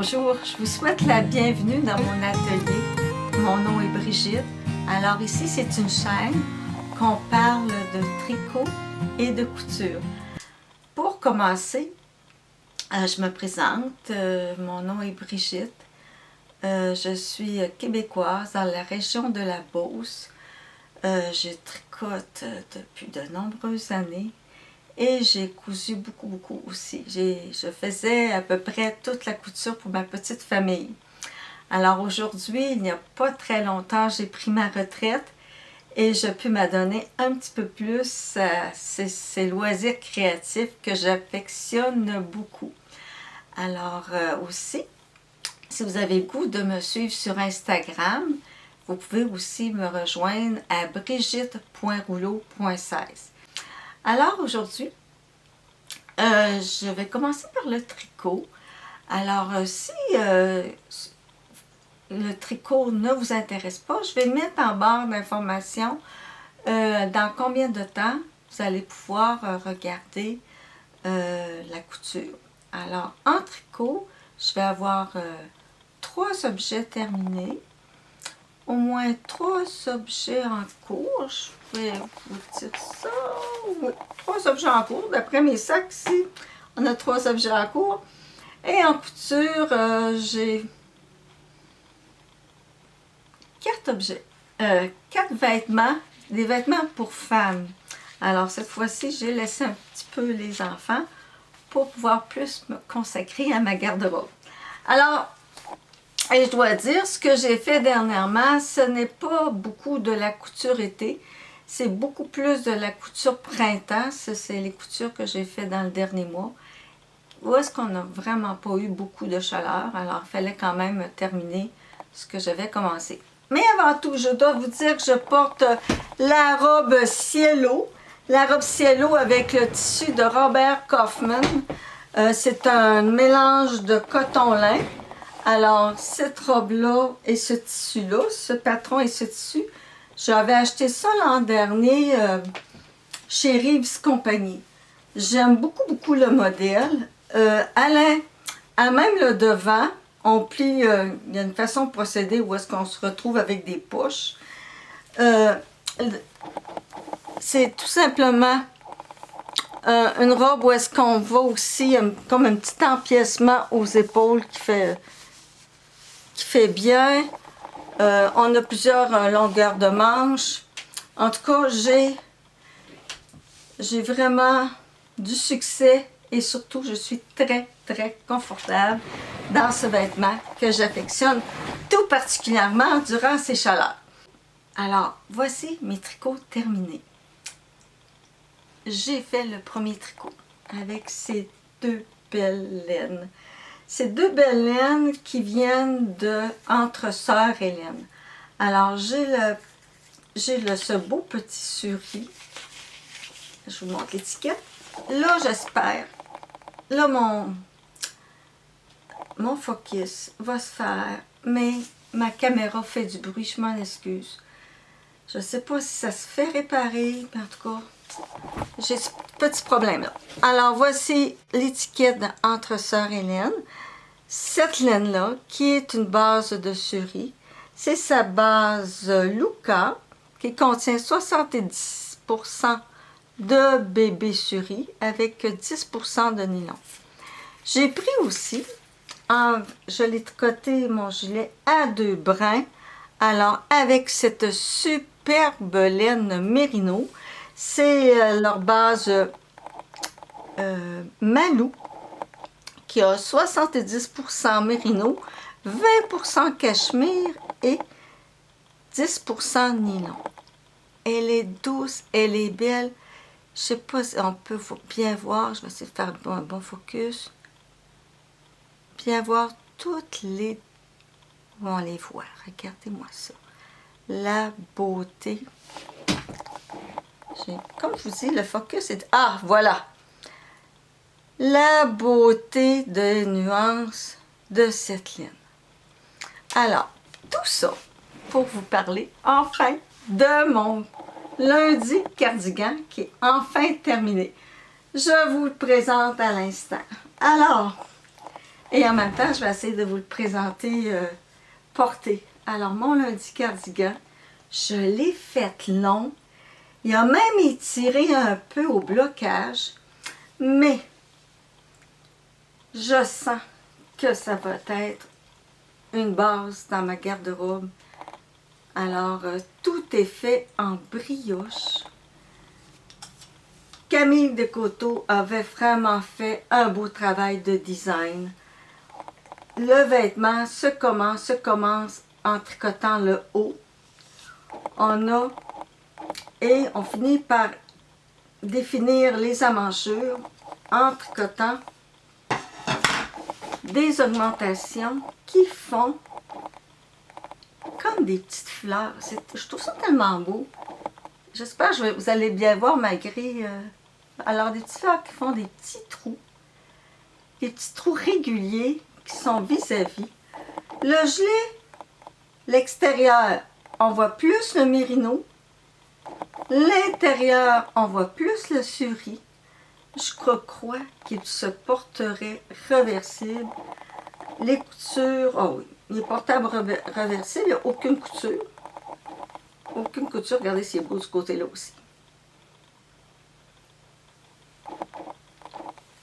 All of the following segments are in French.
Bonjour, je vous souhaite la bienvenue dans mon atelier. Mon nom est Brigitte. Alors ici, c'est une chaîne qu'on parle de tricot et de couture. Pour commencer, je me présente. Mon nom est Brigitte. Je suis québécoise dans la région de la Beauce. Je tricote depuis de nombreuses années. Et j'ai cousu beaucoup aussi. Je faisais à peu près toute la couture pour ma petite famille. Alors aujourd'hui, il n'y a pas très longtemps, j'ai pris ma retraite et je peux m'adonner un petit peu plus à ces loisirs créatifs que j'affectionne beaucoup. Alors aussi, si vous avez le goût de me suivre sur Instagram, vous pouvez aussi me rejoindre à brigitte.rouleau.16. Alors aujourd'hui, je vais commencer par le tricot. Alors si le tricot ne vous intéresse pas, je vais mettre en barre d'informations dans combien de temps vous allez pouvoir regarder la couture. Alors en tricot, je vais avoir 3 objets terminés. Au moins 3 objets en cours. Je vais vous dire ça. Oui, 3 objets en cours. D'après mes sacs ici, on a 3 objets en cours. Et en couture, j'ai 4 objets. 4 vêtements. Des vêtements pour femmes. Alors cette fois-ci, j'ai laissé un petit peu les enfants pour pouvoir plus me consacrer à ma garde-robe. Alors, et je dois dire, ce que j'ai fait dernièrement, ce n'est pas beaucoup de la couture été, c'est beaucoup plus de la couture printemps. C'est les coutures que j'ai fait dans le dernier mois. Où est-ce qu'on n'a vraiment pas eu beaucoup de chaleur, alors il fallait quand même terminer ce que j'avais commencé. Mais avant tout, je dois vous dire que je porte la robe Cielo. La robe Cielo avec le tissu de Robert Kaufman. C'est un mélange de coton-lin. Alors, cette robe-là et ce tissu-là, ce patron et ce tissu, j'avais acheté ça l'an dernier chez Reeves Company. J'aime beaucoup le modèle. À même le devant, on plie, il y a une façon de procéder où est-ce qu'on se retrouve avec des poches. C'est tout simplement une robe où est-ce qu'on va aussi comme un petit empiècement aux épaules qui fait bien. On a plusieurs longueurs de manches. En tout cas, j'ai vraiment du succès et surtout, je suis très confortable dans ce vêtement que j'affectionne tout particulièrement durant ces chaleurs. Alors, voici mes tricots terminés. J'ai fait le premier tricot avec ces 2 belles laines. Ces 2 belles laines qui viennent de Entre Sœurs Hélène. Alors, j'ai ce beau petit suri. Je vous montre l'étiquette. Là, j'espère. Là, mon focus va se faire. Mais ma caméra fait du bruit. Je m'en excuse. Je ne sais pas si ça se fait réparer. Mais en tout cas, j'ai ce petit problème-là. Alors, voici l'étiquette d'Entre Sœurs Hélène. Cette laine-là, qui est une base de suri, c'est sa base Luca, qui contient 70% de bébé suri avec 10% de nylon. J'ai pris aussi, je l'ai tricoté mon gilet à 2 brins, alors avec cette superbe laine mérino. C'est leur base Malou, qui a 70% mérino, 20% cachemire et 10% nylon. Elle est douce, elle est belle. Je ne sais pas si on peut bien voir, je vais essayer de faire un bon focus. Bien voir toutes les... On les voit, regardez-moi ça. La beauté. Comme je vous dis, le focus est... Ah, voilà! La beauté des nuances de cette laine. Alors, tout ça pour vous parler enfin de mon lundi cardigan qui est enfin terminé. Je vous le présente à l'instant. Alors, Et en même temps, je vais essayer de vous le présenter porté. Alors, mon lundi cardigan, je l'ai fait long. Il a même étiré un peu au blocage, mais je sens que ça va être une base dans ma garde-robe. Alors, tout est fait en brioche. Camille Descoteaux avait vraiment fait un beau travail de design. Le vêtement se commence en tricotant le haut. Et on finit par définir les emmanchures en tricotant des augmentations qui font comme des petites fleurs. Je trouve ça tellement beau. J'espère que vous allez bien voir malgré... alors, des petites fleurs qui font des petits trous réguliers qui sont vis-à-vis. Le gilet, l'extérieur, on voit plus le mérino. L'intérieur, on voit plus le suri. Je crois qu'il se porterait reversible. Les coutures, oh oui, il est portable reversible, il n'y a aucune couture. Aucune couture, regardez, c'est beau ce côté-là aussi.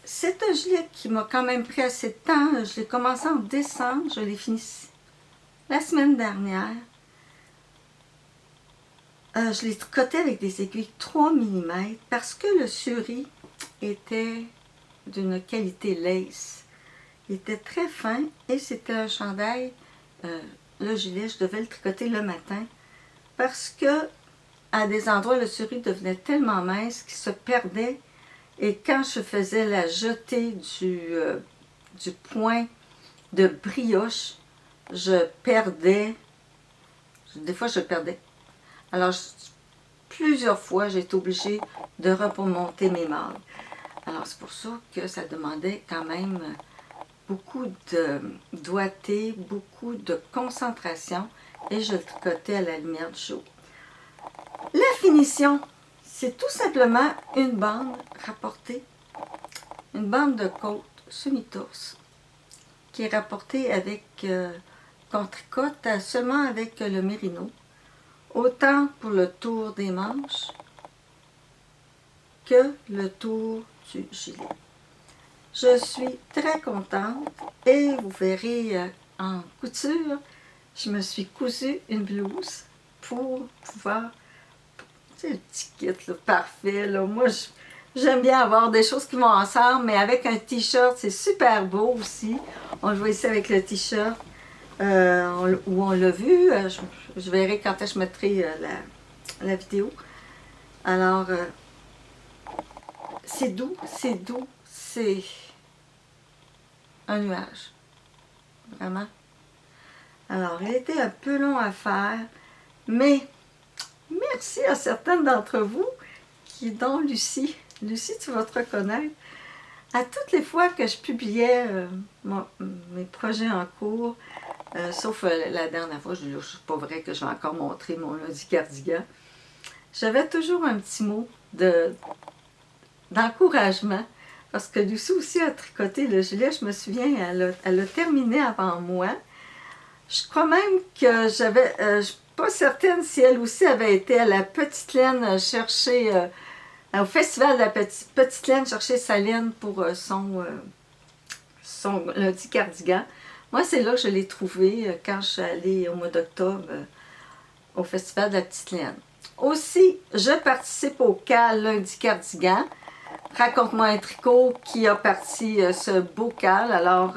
C'est un gilet qui m'a quand même pris assez de temps. Je l'ai commencé en décembre, je l'ai fini la semaine dernière. Je l'ai tricoté avec des aiguilles 3 mm parce que le suri était d'une qualité lace. Il était très fin et c'était un chandail. Le gilet, je devais le tricoter le matin parce que à des endroits, le suri devenait tellement mince qu'il se perdait. Et quand je faisais la jetée du point de brioche, je perdais. Des fois, je perdais. Alors, plusieurs fois, j'ai été obligée de remonter mes mailles. Alors, c'est pour ça que ça demandait quand même beaucoup de doigté, beaucoup de concentration. Et je le tricotais à la lumière du jour. La finition, c'est tout simplement une bande rapportée, une bande de côte semi-torse qui est rapportée avec, qu'on tricote seulement avec le mérino, autant pour le tour des manches que le tour du gilet. Je suis très contente et vous verrez en couture, je me suis cousu une blouse pour pouvoir... C'est le petit kit là, parfait. Là. Moi, j'aime bien avoir des choses qui vont ensemble, mais avec un t-shirt, c'est super beau aussi. On le voit ici avec le t-shirt où on l'a vu. Je verrai quand je mettrai la vidéo. Alors, c'est doux, c'est un nuage. Vraiment. Alors, il était un peu long à faire, mais... Merci à certaines d'entre vous, dont Lucie. Lucie, tu vas te reconnaître. À toutes les fois que je publiais mes projets en cours, sauf la dernière fois, je ne suis pas vrai que je vais encore montrer mon lundi cardigan, j'avais toujours un petit mot d'encouragement, parce que Lucie aussi a tricoté le gilet. Je me souviens, elle a terminé avant moi. Je crois même que j'avais... pas certaine si elle aussi avait été à la Petite Laine chercher, au festival de la Petite Laine chercher sa laine pour son lundi cardigan. Moi, c'est là que je l'ai trouvé quand je suis allée au mois d'octobre au festival de la Petite Laine. Aussi, je participe au CAL lundi cardigan. Raconte-moi un tricot qui a parti ce beau CAL. Alors,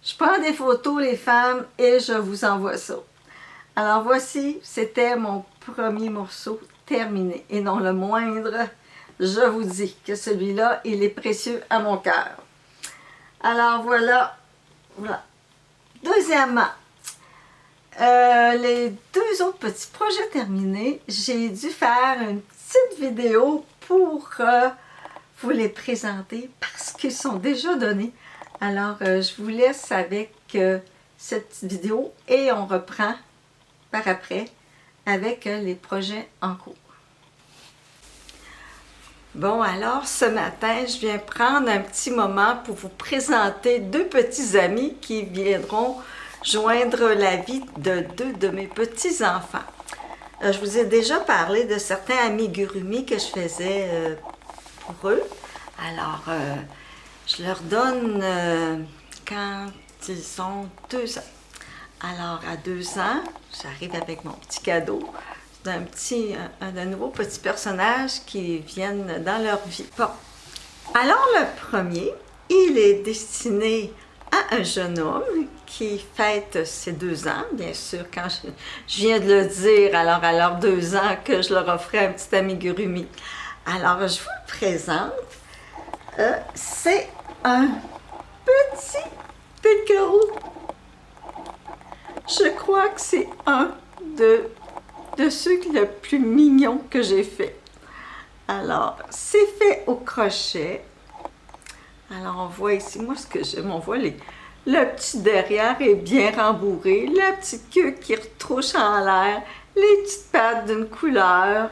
je prends des photos, les femmes, et je vous envoie ça. Alors voici, c'était mon premier morceau terminé. Et non le moindre, je vous dis que celui-là, il est précieux à mon cœur. Alors voilà. Deuxièmement, les deux autres petits projets terminés, j'ai dû faire une petite vidéo pour vous les présenter parce qu'ils sont déjà donnés. Alors, je vous laisse avec cette petite vidéo et on reprend par après avec les projets en cours. Bon, alors ce matin, je viens prendre un petit moment pour vous présenter deux petits amis qui viendront joindre la vie de deux de mes petits-enfants. Je vous ai déjà parlé de certains amigurumi que je faisais pour eux. Alors, je leur donne quand ils ont 2 ans. Alors, à 2 ans, j'arrive avec mon petit cadeau d'un nouveau petit personnage qui viennent dans leur vie. Bon, alors le premier, il est destiné à un jeune homme qui fête ses 2 ans, bien sûr, quand je viens de le dire, alors à leurs 2 ans que je leur offrais un petit amigurumi. Alors, je vous le présente. C'est un petit pécaro. Je crois que c'est un de ceux le plus mignons que j'ai fait. Alors, c'est fait au crochet. Alors, on voit ici, moi, ce que j'aime, on voit le petit derrière est bien rembourré, la petite queue qui retrouche en l'air, les petites pattes d'une couleur,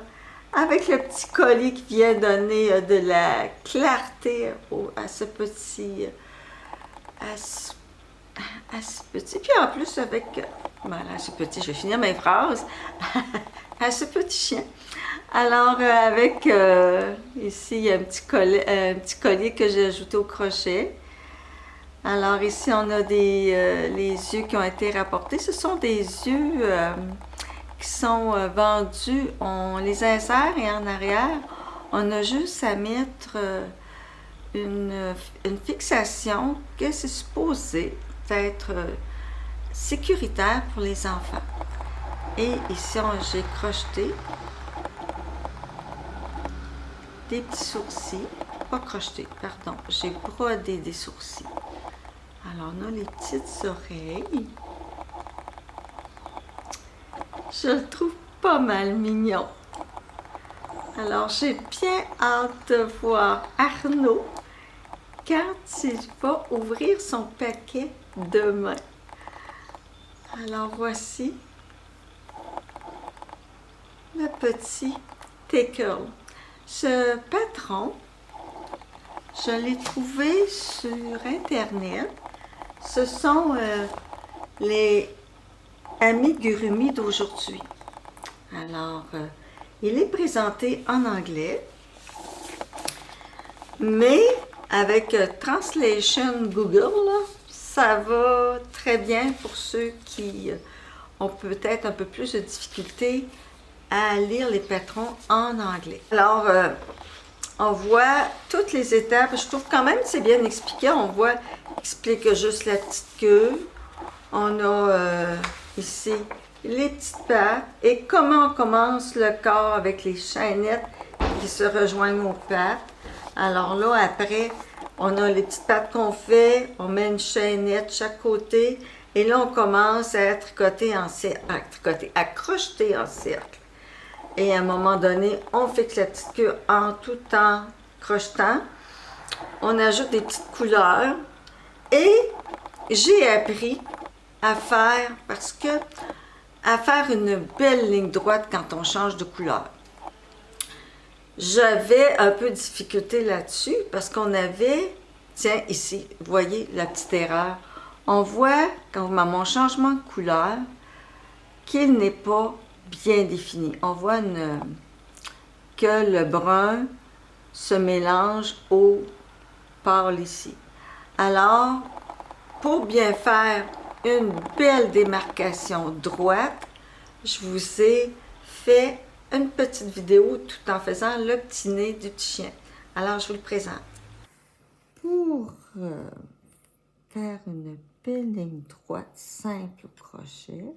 avec le petit collier qui vient donner de la clarté à ce petit... à ce petit. Puis en plus, avec... Voilà, ce petit, je vais finir mes phrases. À ce petit chien. Alors, avec... ici, il y a un petit collier que j'ai ajouté au crochet. Alors, ici, on a les yeux qui ont été rapportés. Ce sont des yeux qui sont vendus. On les insère et en arrière, on a juste à mettre une fixation que c'est supposé être sécuritaire pour les enfants. Et ici, j'ai crocheté des petits sourcils. Pas crocheté, pardon. J'ai brodé des sourcils. Alors, on a les petites oreilles. Je le trouve pas mal mignon. Alors, j'ai bien hâte de voir Arnaud quand il va ouvrir son paquet demain. Alors, voici le petit Tickle. Ce patron, je l'ai trouvé sur Internet. Ce sont les amigurumi d'aujourd'hui. Alors, il est présenté en anglais, mais avec Translation Google, là, ça va très bien pour ceux qui ont peut-être un peu plus de difficulté à lire les patrons en anglais. Alors, on voit toutes les étapes. Je trouve quand même que c'est bien expliqué. On voit, explique juste la petite queue. On a ici les petites pattes et comment on commence le corps avec les chaînettes qui se rejoignent aux pattes. Alors là, après, on a les petites pattes qu'on fait, on met une chaînette de chaque côté et là, on commence à tricoter en cercle, à crocheter en cercle. Et à un moment donné, on fixe la petite queue en tout en crochetant. On ajoute des petites couleurs et j'ai appris à faire une belle ligne droite quand on change de couleur. J'avais un peu de difficulté là-dessus parce qu'on avait, tiens ici, vous voyez la petite erreur. On voit quand mon changement de couleur qu'il n'est pas bien défini. On voit que le brun se mélange au pâle ici. Alors, pour bien faire une belle démarcation droite, je vous ai fait une petite vidéo tout en faisant le petit nez du petit chien. Alors, je vous le présente. Pour faire une belle ligne droite simple au crochet,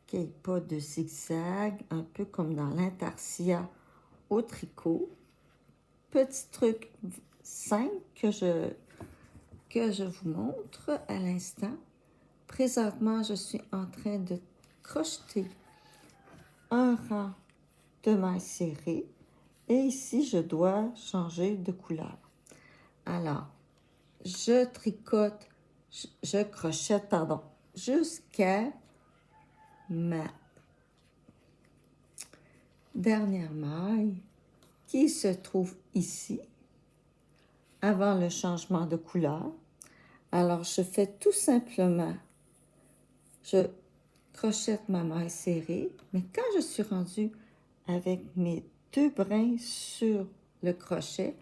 qu'il n'y ait pas de zigzag, un peu comme dans l'intarsia au tricot. Petit truc simple que je vous montre à l'instant. Présentement, je suis en train de crocheter un rang de mailles serrées et ici, je dois changer de couleur. Alors, je tricote, je crochette, pardon, jusqu'à ma dernière maille qui se trouve ici, avant le changement de couleur. Alors, je fais tout simplement, je crochette ma maille serrée, mais quand je suis rendue avec mes 2 brins sur le crochet,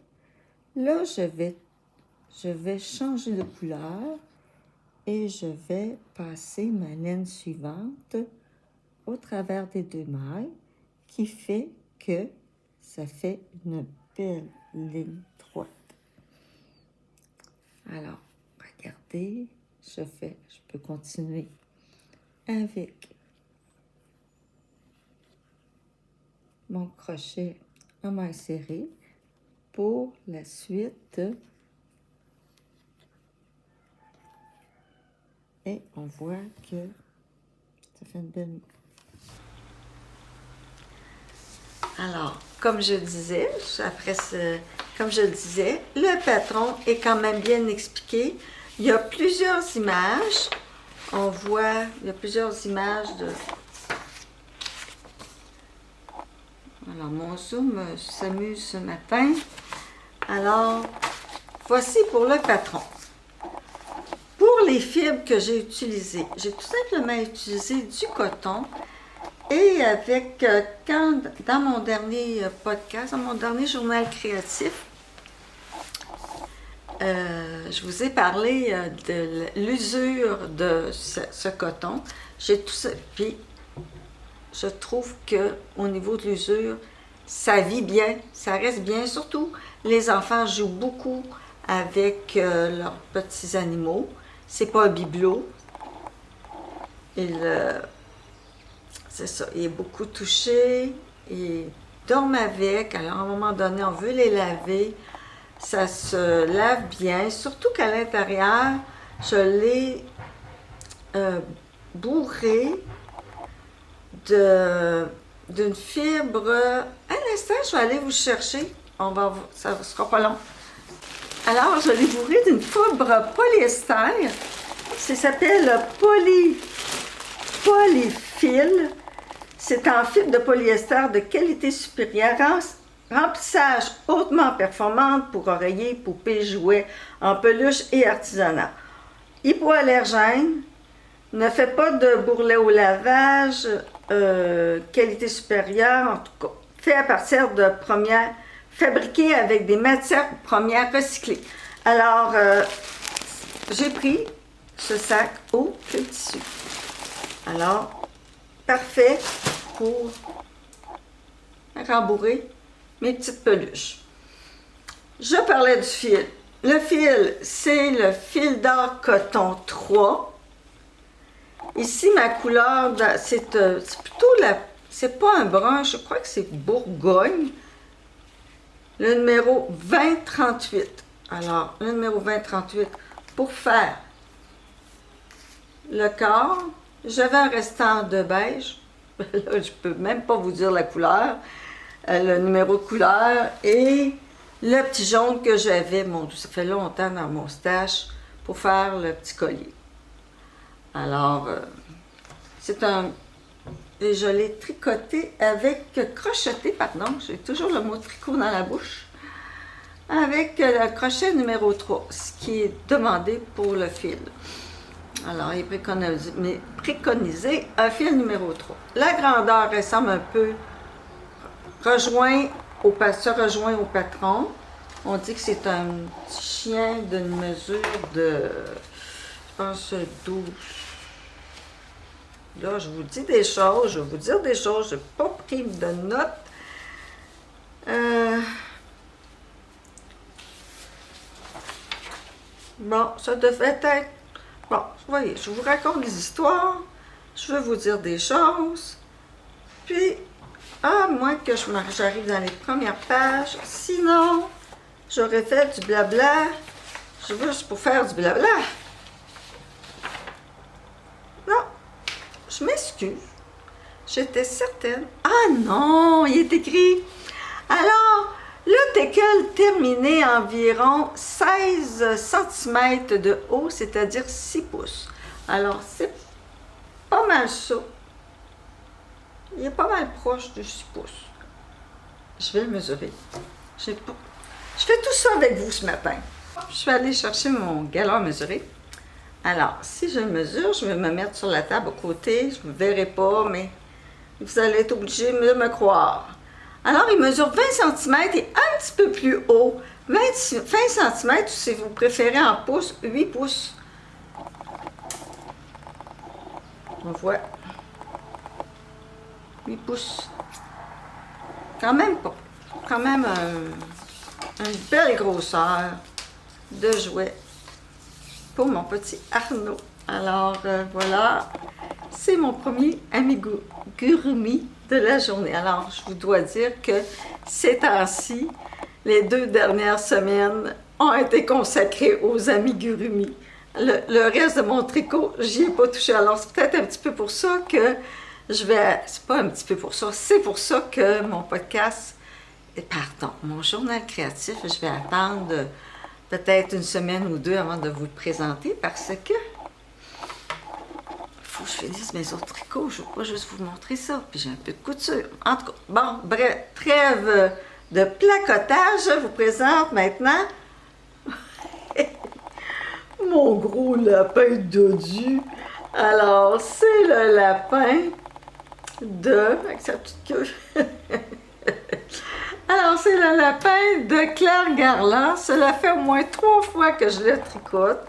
là, je vais changer de couleur et je vais passer ma laine suivante au travers des 2 mailles, qui fait que ça fait une belle ligne droite. Alors, regardez, je peux continuer avec mon crochet à maille serrée pour la suite. Et on voit que ça fait une belle... Alors, comme je disais, le patron est quand même bien expliqué. Il y a plusieurs images. On voit, il y a plusieurs images de... Alors, mon zoom s'amuse ce matin. Alors, voici pour le patron. Pour les fibres que j'ai utilisées, j'ai tout simplement utilisé du coton. Et avec, dans mon dernier podcast, dans mon dernier journal créatif, je vous ai parlé de l'usure de ce coton. J'ai tout ça, puis je trouve que au niveau de l'usure, ça vit bien, ça reste bien. Surtout, les enfants jouent beaucoup avec leurs petits animaux. C'est pas un bibelot. C'est ça, il est beaucoup touché, ils dorment avec, alors à un moment donné, on veut les laver, ça se lave bien, surtout qu'à l'intérieur, je l'ai bourré d'une fibre. Un instant, je vais aller vous chercher, ça ne sera pas long. Alors, je l'ai bourré d'une fibre polyester, ça s'appelle Polyfil. C'est en fibre de polyester de qualité supérieure, remplissage hautement performant pour oreillers, poupées, jouets, en peluche et artisanat. Hypoallergène, ne fait pas de bourrelet au lavage, qualité supérieure, en tout cas, fait à partir de fabriqué avec des matières premières recyclées. Alors, j'ai pris ce sac au fil tissu. Alors, parfait pour rembourrer mes petites peluches. Je parlais du fil. Le fil, c'est le fil d'or coton 3. Ici, ma couleur, c'est plutôt c'est pas un brun, je crois que c'est Bourgogne. Le numéro 2038. Alors, le numéro 2038, pour faire le corps, j'avais un restant de beige. Là, je peux même pas vous dire la couleur, le numéro de couleur et le petit jaune que j'avais, ça fait longtemps dans mon stash, pour faire le petit collier. Alors, et je l'ai tricoté crocheté, j'ai toujours le mot tricot dans la bouche, avec le crochet numéro 3, ce qui est demandé pour le fil. Alors, il est préconisé un fil numéro 3. La grandeur ressemble un peu, se rejoint au patron. On dit que c'est un petit chien d'une mesure de, je pense, 12. Là, je vous dis des choses, je vais vous dire des choses, je n'ai pas pris de notes. Bon, ça devait être... Bon, voyez, je vous raconte des histoires, je veux vous dire des choses, puis, à moins que j'arrive dans les premières pages, sinon, j'aurais fait du blabla, je veux juste pour faire du blabla. Non, je m'excuse, j'étais certaine. Ah non, il est écrit. Alors, le teckel terminé environ 16 cm de haut, c'est-à-dire 6 pouces. Alors, c'est pas mal ça. Il est pas mal proche de 6 pouces. je vais le mesurer. Je fais tout ça avec vous ce matin. Je suis allée chercher mon galon à mesurer. Alors, si je le mesure, je vais me mettre sur la table à côté. Je ne me verrai pas, mais vous allez être obligé de me croire. Alors, il mesure 20 cm et un petit peu plus haut. 20 cm, ou si vous préférez en pouces, 8 pouces. On voit 8 pouces. Quand même une belle grosseur de jouet pour mon petit Arnaud. Alors voilà, c'est mon premier amigurumi de la journée. Alors je vous dois dire que ces temps-ci, les 2 dernières semaines ont été consacrées aux amigurumi. Le reste de mon tricot, j'y ai pas touché. Alors c'est peut-être un petit peu pour ça que c'est pas un petit peu pour ça, c'est pour ça que mon podcast, mon journal créatif, je vais attendre peut-être une semaine ou 2 avant de vous le présenter parce que il faut que je finisse mes autres tricots, je ne veux pas juste vous montrer ça, puis j'ai un peu de couture. En tout cas, bon, bref, trêve de placotage, je vous présente maintenant mon gros lapin dodu. Alors, c'est le lapin avec sa petite queue. Alors, c'est le lapin de Claire Garland. Cela fait au moins 3 fois que je le tricote.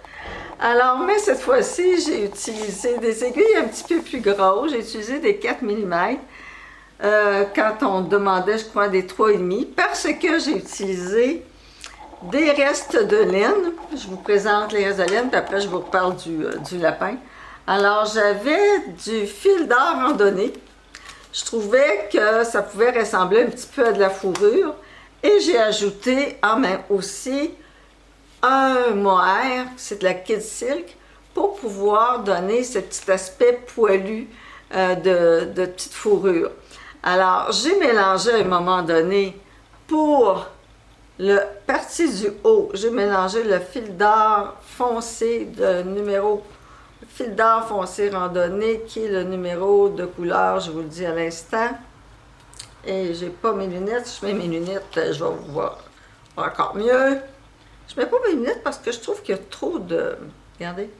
Alors, mais cette fois-ci, j'ai utilisé des aiguilles un petit peu plus grosses. J'ai utilisé des 4 mm. Quand on demandait, je crois, des 3,5 parce que j'ai utilisé des restes de laine. Je vous présente les restes de laine, puis après, je vous reparle du lapin. Alors, j'avais du fil d'or randonnée. Je trouvais que ça pouvait ressembler un petit peu à de la fourrure. Et j'ai ajouté aussi un mohair, c'est de la Kid Silk, pour pouvoir donner ce petit aspect poilu de petite fourrure. Alors, j'ai mélangé à un moment donné, pour le partie du haut, j'ai mélangé le fil d'or foncé fil d'or foncé randonnée, qui est le numéro de couleur, je vous le dis à l'instant. Et j'ai pas mes lunettes. Si je mets mes lunettes, je vais vous voir encore mieux. Je mets pas mes lunettes parce que je trouve qu'il y a trop de... Regardez,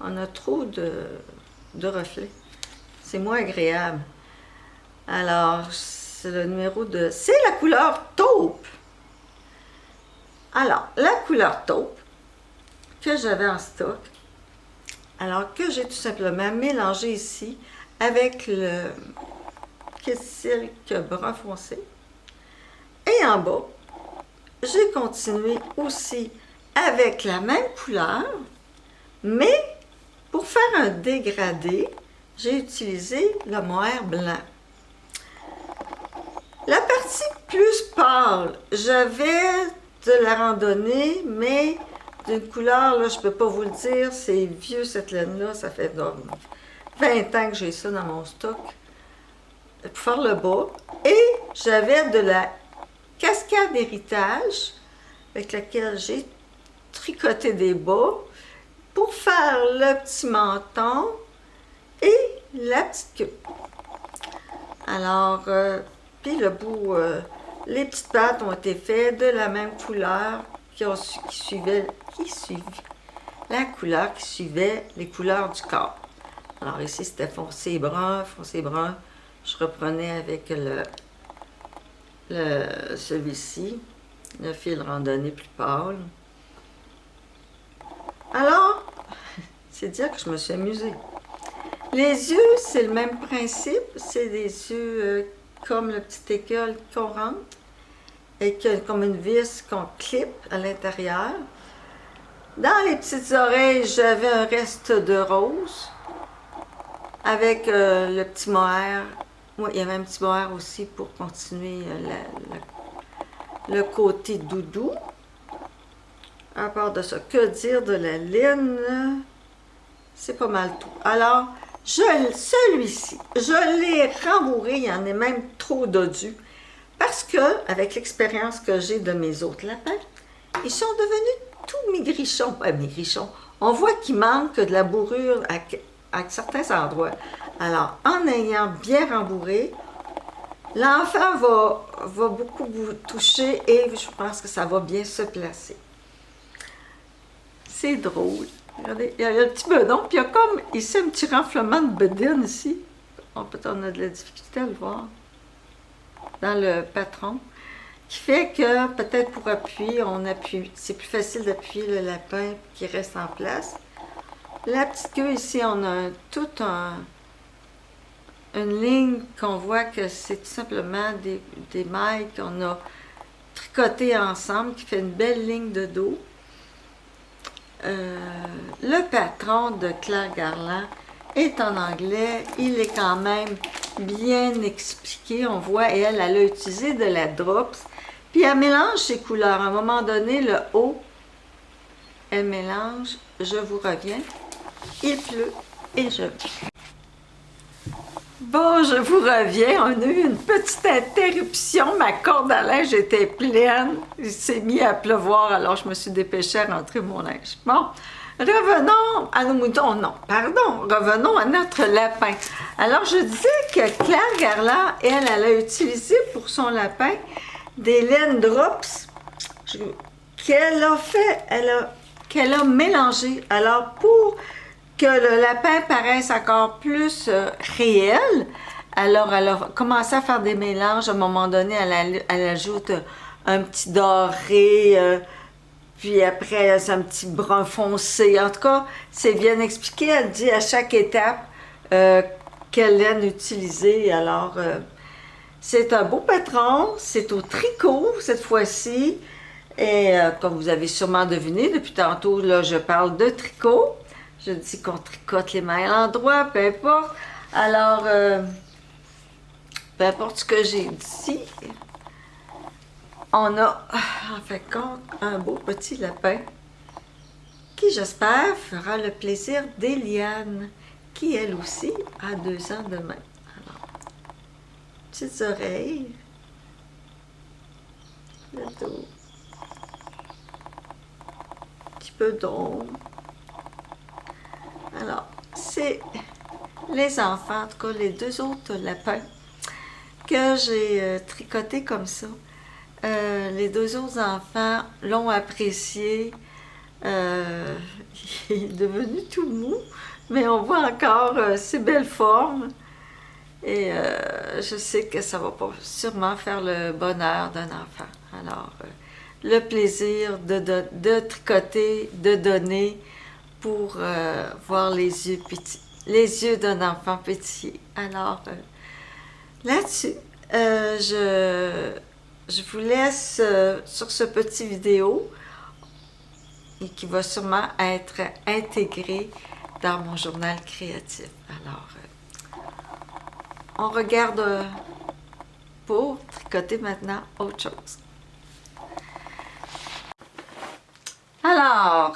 on a trop de reflets. C'est moins agréable. Alors, c'est le numéro de... C'est la couleur taupe. Alors, la couleur taupe que j'avais en stock, alors que j'ai tout simplement mélangé ici avec le Kid Silk brun foncé. Et en bas, j'ai continué aussi avec la même couleur, mais pour faire un dégradé, j'ai utilisé le mohair blanc. La partie plus pâle, j'avais de la randonnée, mais d'une couleur, là, je ne peux pas vous le dire, c'est vieux cette laine-là, ça fait 20 ans que j'ai ça dans mon stock, pour faire le bas. Et j'avais de la cascade héritage, avec laquelle j'ai tricoté des bas, pour faire le petit menton et la petite queue. Alors, puis le bout, les petites pattes ont été faites de la même couleur qui suivait la couleur qui suivait les couleurs du corps. Alors ici, c'était foncé brun. Je reprenais avec celui-ci, le fil randonnée plus pâle. Alors, c'est dire que je me suis amusée. Les yeux, c'est le même principe. C'est des yeux comme le petit école qu'on rentre et qui a comme une vis qu'on clip à l'intérieur. Dans les petites oreilles, j'avais un reste de rose avec le petit mohair. Oui, il y avait un petit mohair aussi pour continuer le côté doudou. À part de ça, que dire de la laine? C'est pas mal tout. Alors, celui-ci, je l'ai rembourré, il y en a même trop dodu, parce que, avec l'expérience que j'ai de mes autres lapins, ils sont devenus tout maigrichons. Maigrichons. On voit qu'il manque de la bourrure à certains endroits. Alors, en ayant bien rembourré, L'enfant va beaucoup vous toucher et je pense que ça va bien se placer. C'est drôle. Regardez, il y a un petit bedon, puis il y a comme ici un petit renflement de bedaine ici. Peut-être on a de la difficulté à le voir dans le patron. Qui fait que peut-être pour appuyer, on appuie. C'est plus facile d'appuyer le lapin qui reste en place. La petite queue ici, on a une ligne qu'on voit que c'est tout simplement des mailles qu'on a tricotées ensemble qui fait une belle ligne de dos. Le patron de Claire Garland est en anglais. Il est quand même bien expliqué. On voit, elle a utilisé de la drops. Puis elle mélange ses couleurs. À un moment donné, le haut, elle mélange. Je vous reviens. Il pleut et je viens. Bon, je vous reviens. On a eu une petite interruption. Ma corde à linge était pleine. Il s'est mis à pleuvoir, alors je me suis dépêchée à rentrer mon linge. Bon, revenons à nos moutons. Non, pardon. Revenons à notre lapin. Alors, je disais que Claire Garland, elle a utilisé pour son lapin des laines drops qu'elle a fait, qu'elle a mélangé. Alors, pour que le lapin paraisse encore plus réel, alors elle a commencé à faire des mélanges. À un moment donné, elle ajoute un petit doré, puis après, c'est un petit brun foncé. En tout cas, c'est bien expliqué. Elle dit à chaque étape quelle laine utiliser. Alors, c'est un beau patron. C'est au tricot cette fois-ci. Et comme vous avez sûrement deviné, depuis tantôt, là, je parle de tricot. Je dis qu'on tricote les mailles à l'endroit, peu importe. Alors, peu importe ce que j'ai dit, on a, en fait, compte, un beau petit lapin qui, j'espère, fera le plaisir d'Eliane, qui, elle aussi, a 2 ans demain. Alors, petites oreilles, le dos, un petit peu d'ombre. Alors, c'est les enfants, en tout cas les 2 autres lapins que j'ai tricotés comme ça. Les 2 autres enfants l'ont apprécié. Il est devenu tout mou, mais on voit encore ses belles formes. Et je sais que ça va pas sûrement faire le bonheur d'un enfant. Alors, le plaisir de tricoter, de donner, pour voir les yeux d'un enfant pétiller. Alors, là-dessus, je vous laisse sur ce petit vidéo et qui va sûrement être intégré dans mon journal créatif. Alors, on regarde pour tricoter maintenant autre chose. Alors,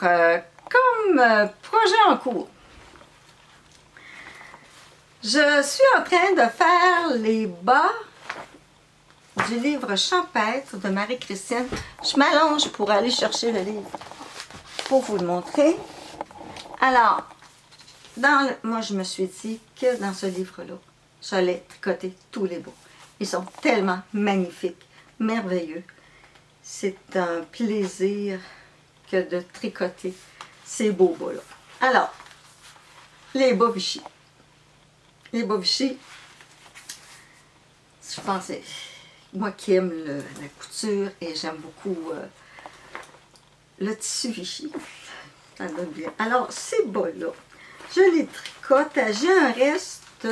comme projet en cours, je suis en train de faire les bas du livre Champêtre de Marie-Christine. Je m'allonge pour aller chercher le livre pour vous le montrer. Alors, moi je me suis dit que dans ce livre-là, j'allais tricoter tous les bouts. Ils sont tellement magnifiques, merveilleux. C'est un plaisir que de tricoter ces beaux bas-là. Alors, les bas Vichy. Les bas Vichy, je pense, moi qui aime la couture et j'aime beaucoup le tissu Vichy, ça donne bien. Alors, ces bas-là, je les tricote. J'ai un reste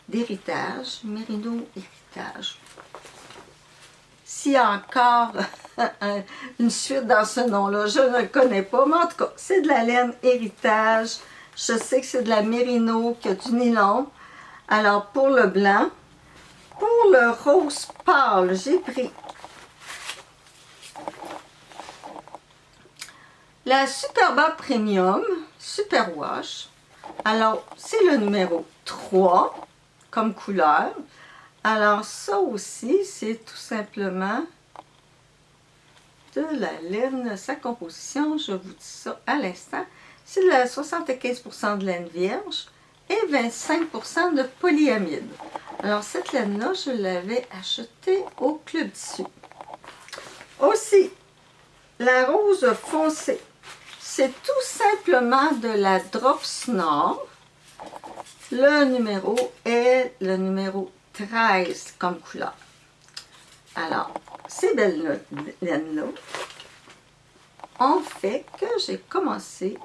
d'héritage, Mérino héritage. S'il y a encore une suite dans ce nom-là, je ne le connais pas, mais en tout cas, c'est de la laine héritage. Je sais que c'est de la mérino, qui a du nylon. Alors, pour le blanc, pour le rose pâle, j'ai pris la Superba Premium Super Wash. Alors, c'est le numéro 3 comme couleur. Alors, ça aussi, c'est tout simplement de la laine. Sa composition, je vous dis ça à l'instant, c'est de la 75% de laine vierge et 25% de polyamide. Alors, cette laine-là, je l'avais achetée au Club Tissu. Aussi, la rose foncée, c'est tout simplement de la Drops Nord. Le numéro est le numéro 13 comme couleur. Alors, ces belles laines-là ont fait que j'ai commencé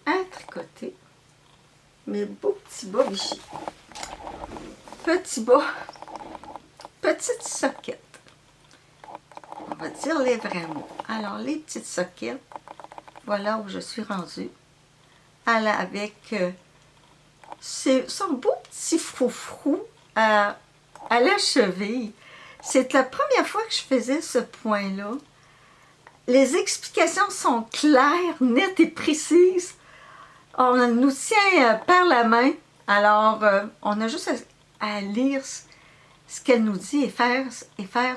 à tricoter mes beaux petits bas Vichy. Petits bas, petites soquettes. On va dire les vrais mots. Alors, les petites soquettes, voilà où je suis rendue. Avec son beau petit froufrou à la cheville. C'est la première fois que je faisais ce point-là. Les explications sont claires, nettes et précises. On nous tient par la main. Alors, on a juste à lire ce qu'elle nous dit et faire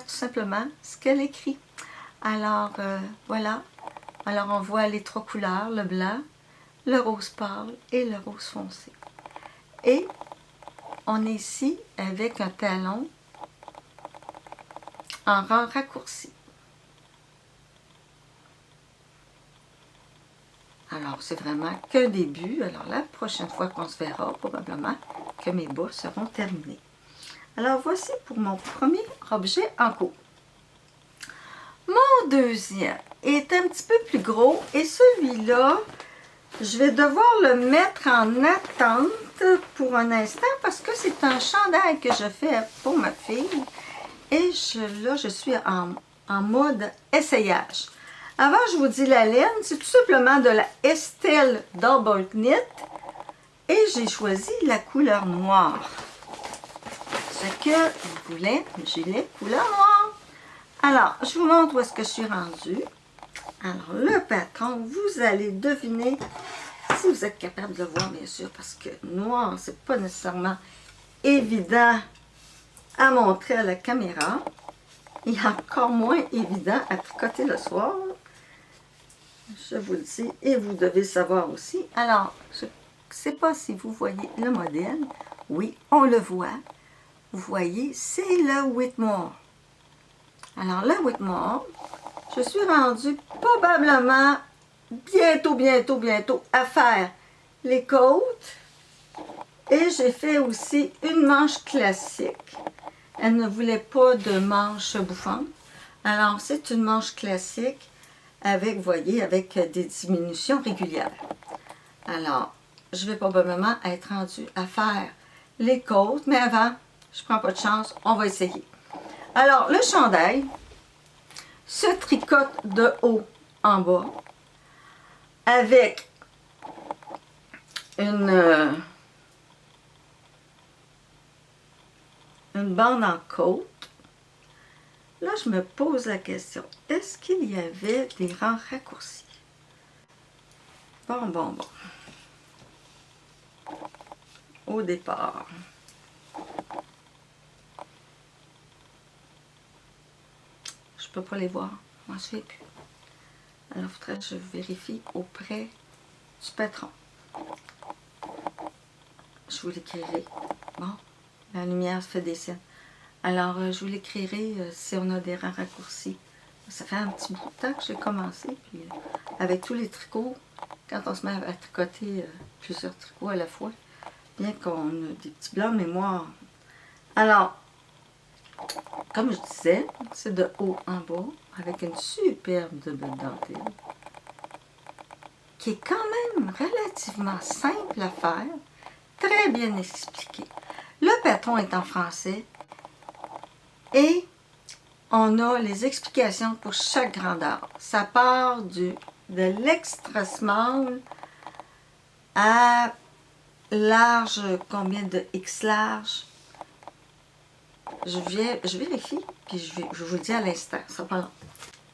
tout simplement ce qu'elle écrit. Alors, voilà. Alors, on voit les trois couleurs, le blanc, le rose pâle et le rose foncé. Et on est ici avec un talon en rang raccourci. Alors, c'est vraiment qu'un début. Alors, la prochaine fois qu'on se verra, probablement que mes bas seront terminés. Alors, voici pour mon premier objet en cours. Mon deuxième est un petit peu plus gros et celui-là, je vais devoir le mettre en attente pour un instant parce que c'est un chandail que je fais pour ma fille. Et là, je suis en mode essayage. Avant, je vous dis la laine, c'est tout simplement de la Estelle Double Knit. Et j'ai choisi la couleur noire. Ce que je voulais, gilet couleur noire. Alors, je vous montre où est-ce que je suis rendue. Alors, le patron, vous allez deviner, si vous êtes capable de le voir, bien sûr, parce que noir, c'est pas nécessairement évident à montrer à la caméra. Il est encore moins évident à tricoter le soir. Je vous le dis, et vous devez savoir aussi. Alors, je ne sais pas si vous voyez le modèle. Oui, on le voit. Vous voyez, c'est le Whitmore. Alors, le Whitmore, je suis rendue probablement bientôt à faire les côtes. Et j'ai fait aussi une manche classique. Elle ne voulait pas de manche bouffante. Alors, c'est une manche classique avec, vous voyez, avec des diminutions régulières. Alors, je vais probablement être rendue à faire les côtes, mais avant, je ne prends pas de chance, on va essayer. Alors, le chandail se tricote de haut en bas avec une bande en côte. Là, je me pose la question, est-ce qu'il y avait des rangs raccourcis? Bon. Au départ. Je peux pas les voir, je m'en souviens plus. Alors, il faudrait que je vérifie auprès du patron. Je vous l'écrirai. Bon, la lumière fait des scènes. Alors, je vous l'écrirai si on a des rangs raccourcis. Ça fait un petit bout de temps que j'ai commencé. Puis, avec tous les tricots, quand on se met à tricoter plusieurs tricots à la fois, bien qu'on a des petits blancs de mémoire. Alors, comme je disais, c'est de haut en bas, avec une superbe double dentelle, qui est quand même relativement simple à faire, très bien expliqué. Le patron est en français et on a les explications pour chaque grandeur. Ça part de l'extra small à large, combien de X large. Je vérifie, puis je vous le dis à l'instant, ça va pas long.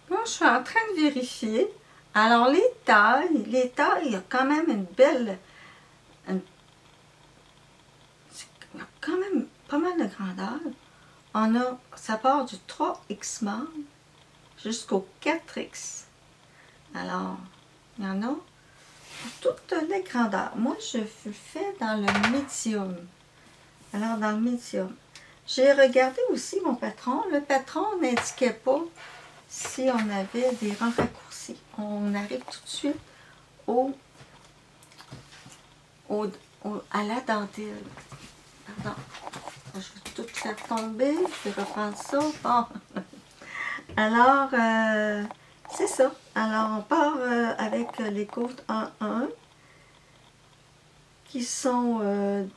Bon, je suis en train de vérifier. Alors, les tailles, il y a quand même une belle... il y a quand même pas mal de grandeur. Ça part du 3X small jusqu'au 4X. Alors, il y en a pour toutes les grandeurs. Moi, je fais dans le medium. Alors, dans le medium. J'ai regardé aussi mon patron. Le patron n'indiquait pas si on avait des rangs raccourcis. On arrive tout de suite au, à la dentelle. Pardon. Je vais tout faire tomber. Je vais reprendre ça. Bon. Alors, c'est ça. Alors, on part avec les côtes 1-1 qui sont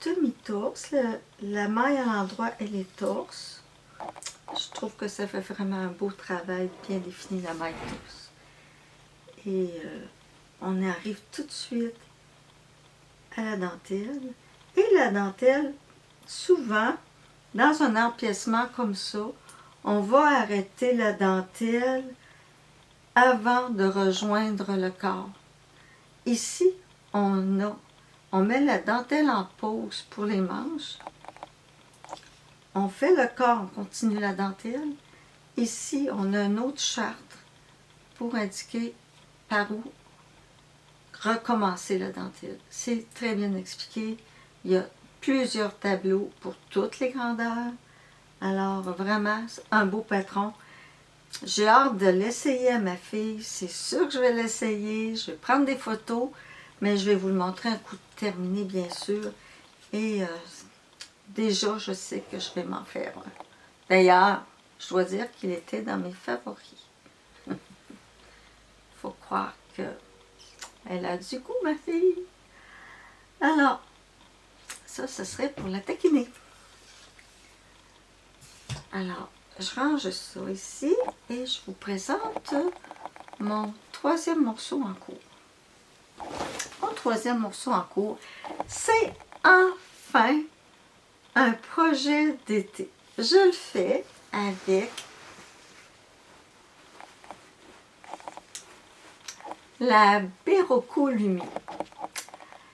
demi-torse. La maille à l'endroit, elle est torse. Je trouve que ça fait vraiment un beau travail, bien défini la maille torse. Et on arrive tout de suite à la dentelle. Et la dentelle, souvent, dans un empiècement comme ça, on va arrêter la dentelle avant de rejoindre le corps. Ici, on met la dentelle en pause pour les manches. On fait le corps, on continue la dentelle. Ici, on a un autre chartre pour indiquer par où recommencer la dentelle. C'est très bien expliqué. Il y a plusieurs tableaux pour toutes les grandeurs. Alors, vraiment, un beau patron. J'ai hâte de l'essayer à ma fille. C'est sûr que je vais l'essayer. Je vais prendre des photos, mais je vais vous le montrer un coup de terminé, bien sûr. Et déjà, je sais que je vais m'en faire un. D'ailleurs, je dois dire qu'il était dans mes favoris. Il faut croire qu'elle a du goût, ma fille. Alors, ça, ce serait pour la taquiner. Alors, je range ça ici et je vous présente mon troisième morceau en cours. Mon troisième morceau en cours, c'est enfin un projet d'été. Je le fais avec la Berroco Lumi.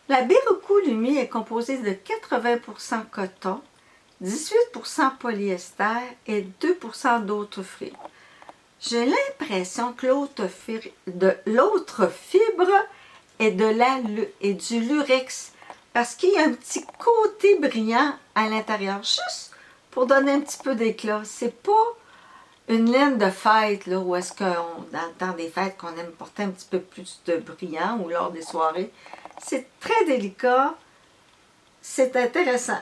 La Berroco Lumi est composée de 80% coton, 18% polyester et 2% d'autres fibres. J'ai l'impression que l'autre fibre est du lurex parce qu'il y a un petit côté brillant à l'intérieur, juste pour donner un petit peu d'éclat. C'est pas une laine de fête, là, où est-ce qu'on, dans le temps des fêtes, qu'on aime porter un petit peu plus de brillant ou lors des soirées. C'est très délicat, c'est intéressant.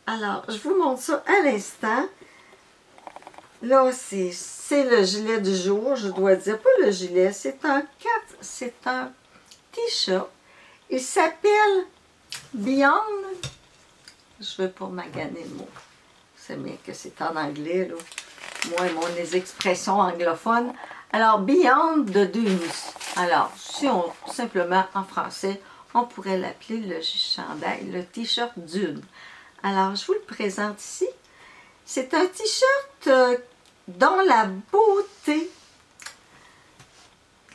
Alors, je vous montre ça à l'instant. Là, c'est le gilet du jour, je dois dire. Pas le gilet, c'est un t-shirt. Il s'appelle Beyond. Je ne veux pas maganer le mot. C'est bien que c'est en anglais, là. Moi et mon expressions anglophones. Alors, Beyond de Dune. Alors, si on, simplement en français, on pourrait l'appeler le chandail, le t-shirt Dune. Alors, je vous le présente ici. C'est un t-shirt dont la beauté,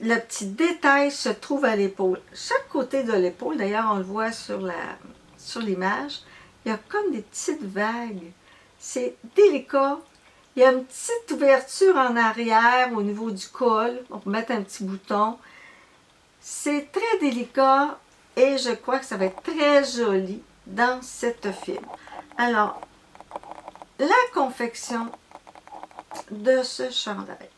le petit détail se trouve à l'épaule. Chaque côté de l'épaule, d'ailleurs, on le voit sur l'image, il y a comme des petites vagues. C'est délicat. Il y a une petite ouverture en arrière au niveau du col. On peut mettre un petit bouton. C'est très délicat et je crois que ça va être très joli dans cette fibre. Alors, la confection de ce chandail.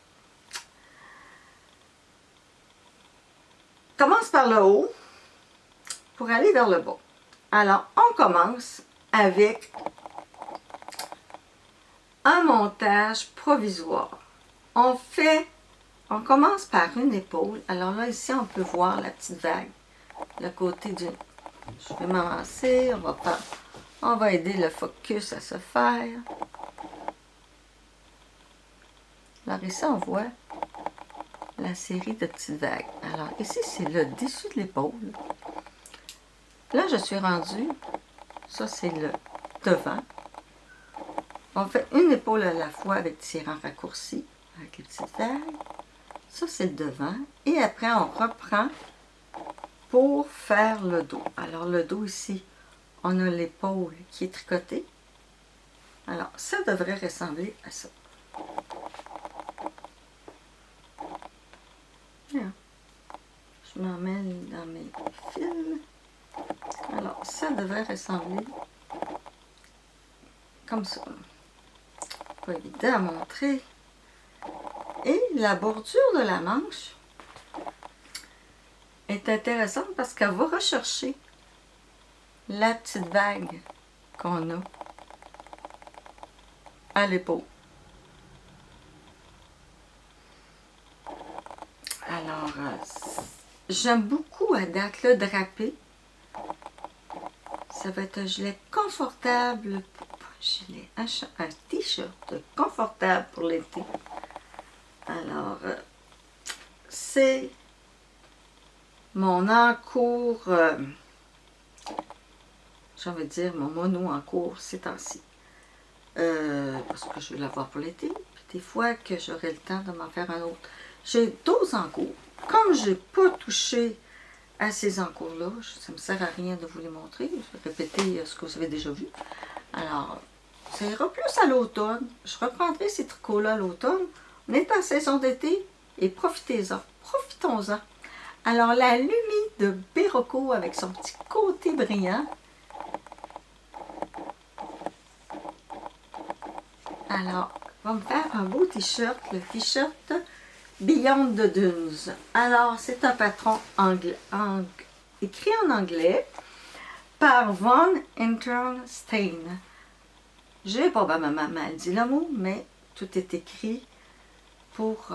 Commence par le haut pour aller vers le bas. Alors, on commence avec un montage provisoire. On commence par une épaule. Alors là, ici, on peut voir la petite vague. Le côté du... Je vais m'avancer. On va aider le focus à se faire. Alors ici, on voit la série de petites vagues. Alors ici, c'est le dessus de l'épaule. Là, je suis rendue. Ça, c'est le devant. On fait une épaule à la fois avec des rangs raccourcis, avec les petites vagues. Ça, c'est le devant. Et après, on reprend pour faire le dos. Alors, le dos ici, on a l'épaule qui est tricotée. Alors, ça devrait ressembler à ça. Là. Je m'emmène dans mes fils. Alors, ça devrait ressembler comme ça. Pas évident à montrer. Et la bordure de la manche est intéressante parce qu'elle va rechercher la petite vague qu'on a à l'épaule. Alors, j'aime beaucoup à date le drapé. Ça va être un gilet confortable, un t-shirt confortable pour l'été. Alors, c'est mon encours, j'ai envie de dire mon mono encours ces temps-ci. Parce que je vais l'avoir pour l'été, puis des fois que j'aurai le temps de m'en faire un autre. J'ai d'autres encours. Comme je n'ai pas touché à ces encours-là, ça ne me sert à rien de vous les montrer. Je vais répéter ce que vous avez déjà vu. Alors, ça ira plus à l'automne. Je reprendrai ces tricots-là à l'automne. On est en saison d'été et profitez-en. Profitons-en. Alors, la Lumi de Berroco avec son petit côté brillant. Alors, on va me faire un beau t-shirt, le t-shirt Beyond the Dunes. Alors, c'est un patron écrit en anglais par Von Internstein. J'ai probablement mal dit le mot, mais tout est écrit pour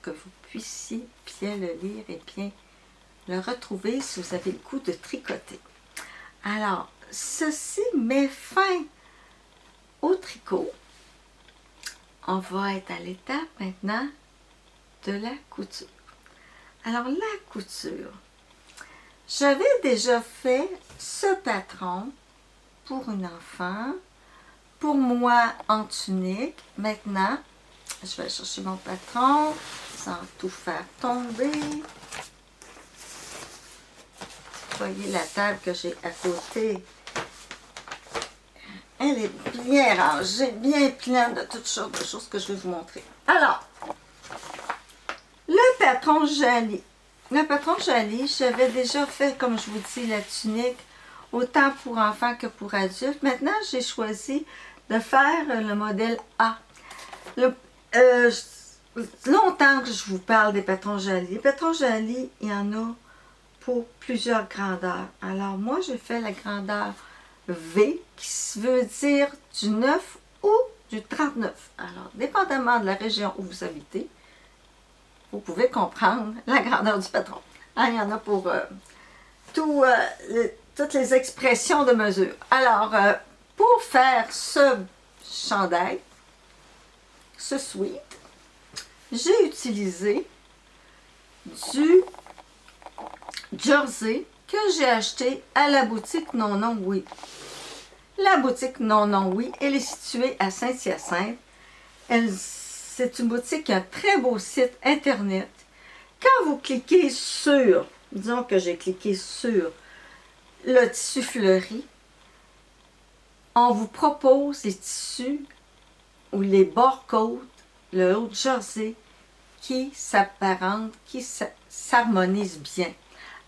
que vous puissiez bien le lire et bien le retrouver si vous avez le goût de tricoter. Alors, ceci met fin au tricot. On va être à l'étape maintenant de la couture. Alors, la couture. J'avais déjà fait ce patron pour une enfant, pour moi en tunique. Maintenant, je vais chercher mon patron sans tout faire tomber. Vous voyez la table que j'ai à côté. Elle est bien rangée, bien pleine de toutes sortes de choses que je vais vous montrer. Alors, le patron Jali. Le patron Jali, j'avais déjà fait, comme je vous dis, la tunique, autant pour enfants que pour adultes. Maintenant, j'ai choisi de faire le modèle A. Longtemps que je vous parle des patrons Jali. Les patrons Jali, il y en a pour plusieurs grandeurs. Alors, moi, j'ai fait la grandeur V, qui veut dire du 9 ou du 39. Alors, dépendamment de la région où vous habitez, vous pouvez comprendre la grandeur du patron. Hein, il y en a pour toutes les expressions de mesure. Alors, pour faire ce chandail, ce sweat, j'ai utilisé du jersey que j'ai acheté à la boutique Non Non Oui. La boutique Non Non Oui, elle est située à Saint-Hyacinthe. C'est une boutique qui a un très beau site internet. Quand vous cliquez sur, disons que j'ai cliqué sur le tissu fleuri, on vous propose les tissus ou les bord-côtes, le haut jersey, qui s'apparentent, qui s'harmonisent bien.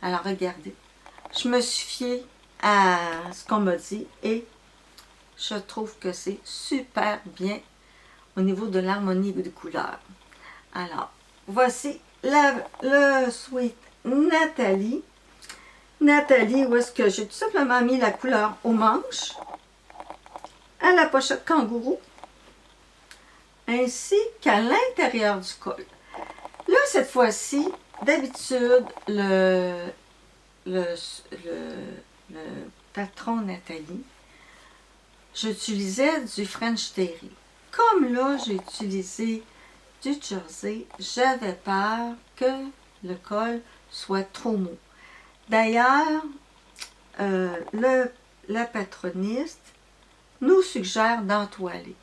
Alors regardez, je me suis fiée à ce qu'on m'a dit et je trouve que c'est super bien au niveau de l'harmonie des couleurs. Alors, voici le sweat Nathalie. Nathalie, où est-ce que j'ai tout simplement mis la couleur aux manches, à la pochette kangourou, ainsi qu'à l'intérieur du col. Là, cette fois-ci, d'habitude, le patron Nathalie, j'utilisais du French Terry. Comme là, j'ai utilisé du jersey, j'avais peur que le col soit trop mou. D'ailleurs, la patroniste nous suggère d'entoiler.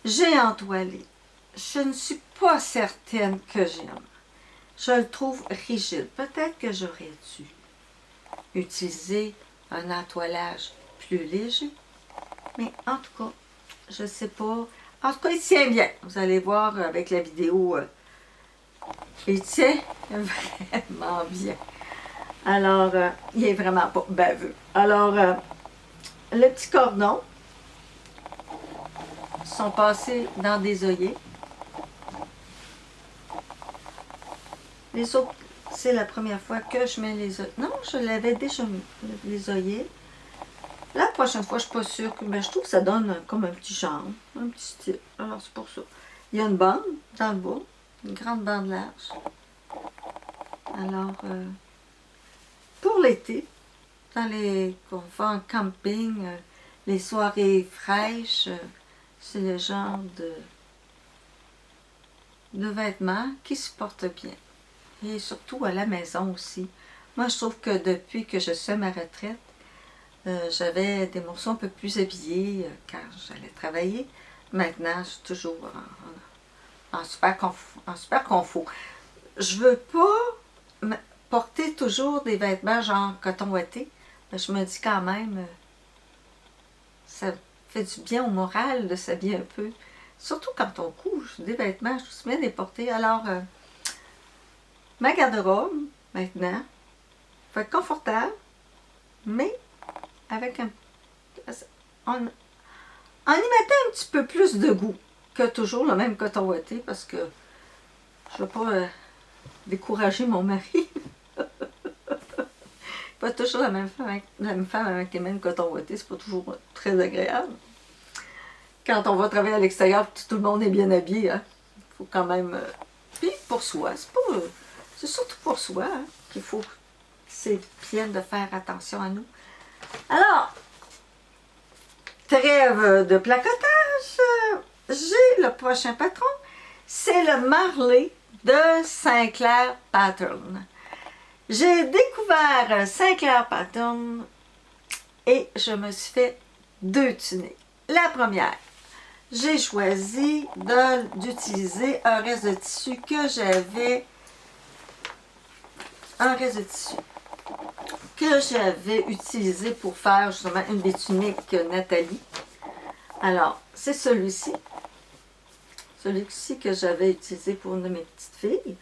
J'ai entoilé. Je ne suis pas certaine que j'aime. Je le trouve rigide. Peut-être que j'aurais dû utiliser un entoilage plus léger. Mais en tout cas, je ne sais pas. En tout cas, il tient bien. Vous allez voir avec la vidéo. Il tient vraiment bien. Alors, il est vraiment pas baveux. Alors, les petits cordons sont passés dans des œillets. Les autres, c'est la première fois que je mets les œillets. Non, je l'avais déjà mis, les œillets. La prochaine fois, je ne suis pas sûre que... Mais je trouve que ça donne comme un petit genre, un petit style. Alors, c'est pour ça. Il y a une bande dans le bas, une grande bande large. Alors, pour l'été, qu'on va en camping, les soirées fraîches, c'est le genre de vêtements qui se portent bien. Et surtout à la maison aussi. Moi, je trouve que depuis que je suis à ma retraite, j'avais des morceaux un peu plus habillés quand j'allais travailler. Maintenant, je suis toujours en super confort. Je veux pas porter toujours des vêtements genre coton ouaté. Je me dis quand même, ça fait du bien au moral de s'habiller un peu. Surtout quand on couche, des vêtements, je suis bien les porter. Alors, ma garde-robe, maintenant, faut être confortable, mais avec en y mettant un petit peu plus de goût que toujours le même coton ouaté, parce que je ne veux pas décourager mon mari. Pas toujours la même femme avec les mêmes cotons ouatés, c'est pas toujours très agréable. Quand on va travailler à l'extérieur, tout le monde est bien habillé, hein. Faut quand même... puis pour soi, c'est surtout pour soi, hein, qu'il faut... C'est bien de faire attention à nous. Alors, trêve de placotage, j'ai le prochain patron, c'est le Marley de Sinclair Pattern. J'ai découvert Sinclair Pattern et je me suis fait 2 tuniques. La première, j'ai choisi d'utiliser un reste de tissu que j'avais, utilisé pour faire justement une des tuniques Nathalie. Alors, c'est celui-ci que j'avais utilisé pour une de mes petites filles.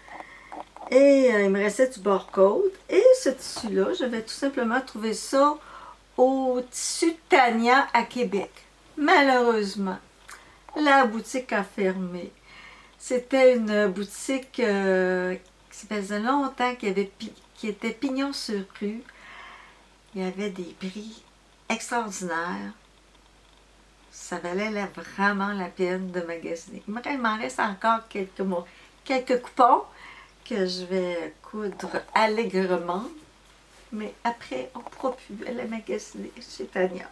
Et il me restait du barcode. Et ce tissu-là, j'avais tout simplement trouvé ça au tissu Tania à Québec. Malheureusement, la boutique a fermé. C'était une boutique qui faisait longtemps qui était pignon sur rue. Il y avait des prix extraordinaires. Ça valait vraiment la peine de magasiner. Il m'en reste encore quelques coupons que je vais coudre allègrement. Mais après, on ne pourra plus aller magasiner chez Tania.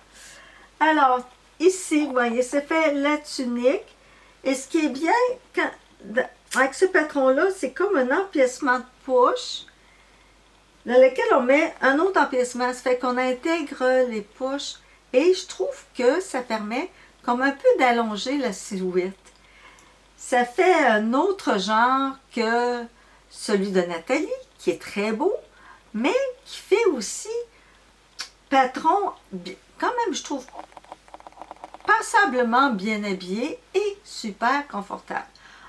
Alors, ici, vous voyez, c'est fait la tunique. Et ce qui est bien avec ce patron-là, c'est comme un empiècement de poche dans lequel on met un autre empiècement. Ça fait qu'on intègre les poches. Et je trouve que ça permet comme un peu d'allonger la silhouette. Ça fait un autre genre que celui de Nathalie, qui est très beau, mais qui fait aussi patron, quand même, je trouve, passablement bien habillé et super confortable.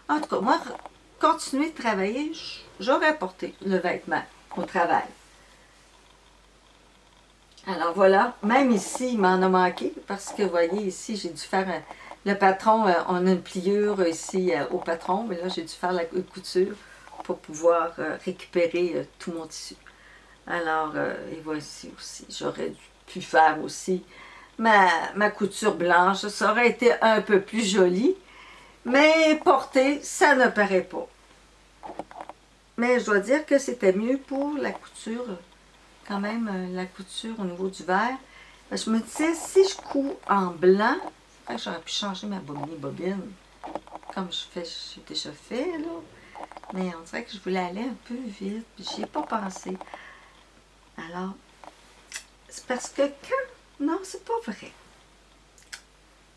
En tout cas, moi, continuer de travailler, j'aurais porté le vêtement au travail. Alors voilà, même ici, il m'en a manqué parce que, vous voyez, ici, j'ai dû faire le patron, on a une pliure ici au patron, mais là, j'ai dû faire la couture pour pouvoir récupérer tout mon tissu. Alors, et voici aussi, j'aurais pu faire aussi ma couture blanche, ça aurait été un peu plus joli, mais porter, ça ne paraît pas. Mais je dois dire que c'était mieux pour la couture, quand même, la couture au niveau du verre. Je me disais, si je couds en blanc, c'est vrai que j'aurais pu changer ma bobine, comme j'ai déjà fait, là. Mais on dirait que je voulais aller un peu vite, puis j'y ai pas pensé. Alors, c'est parce que non, c'est pas vrai.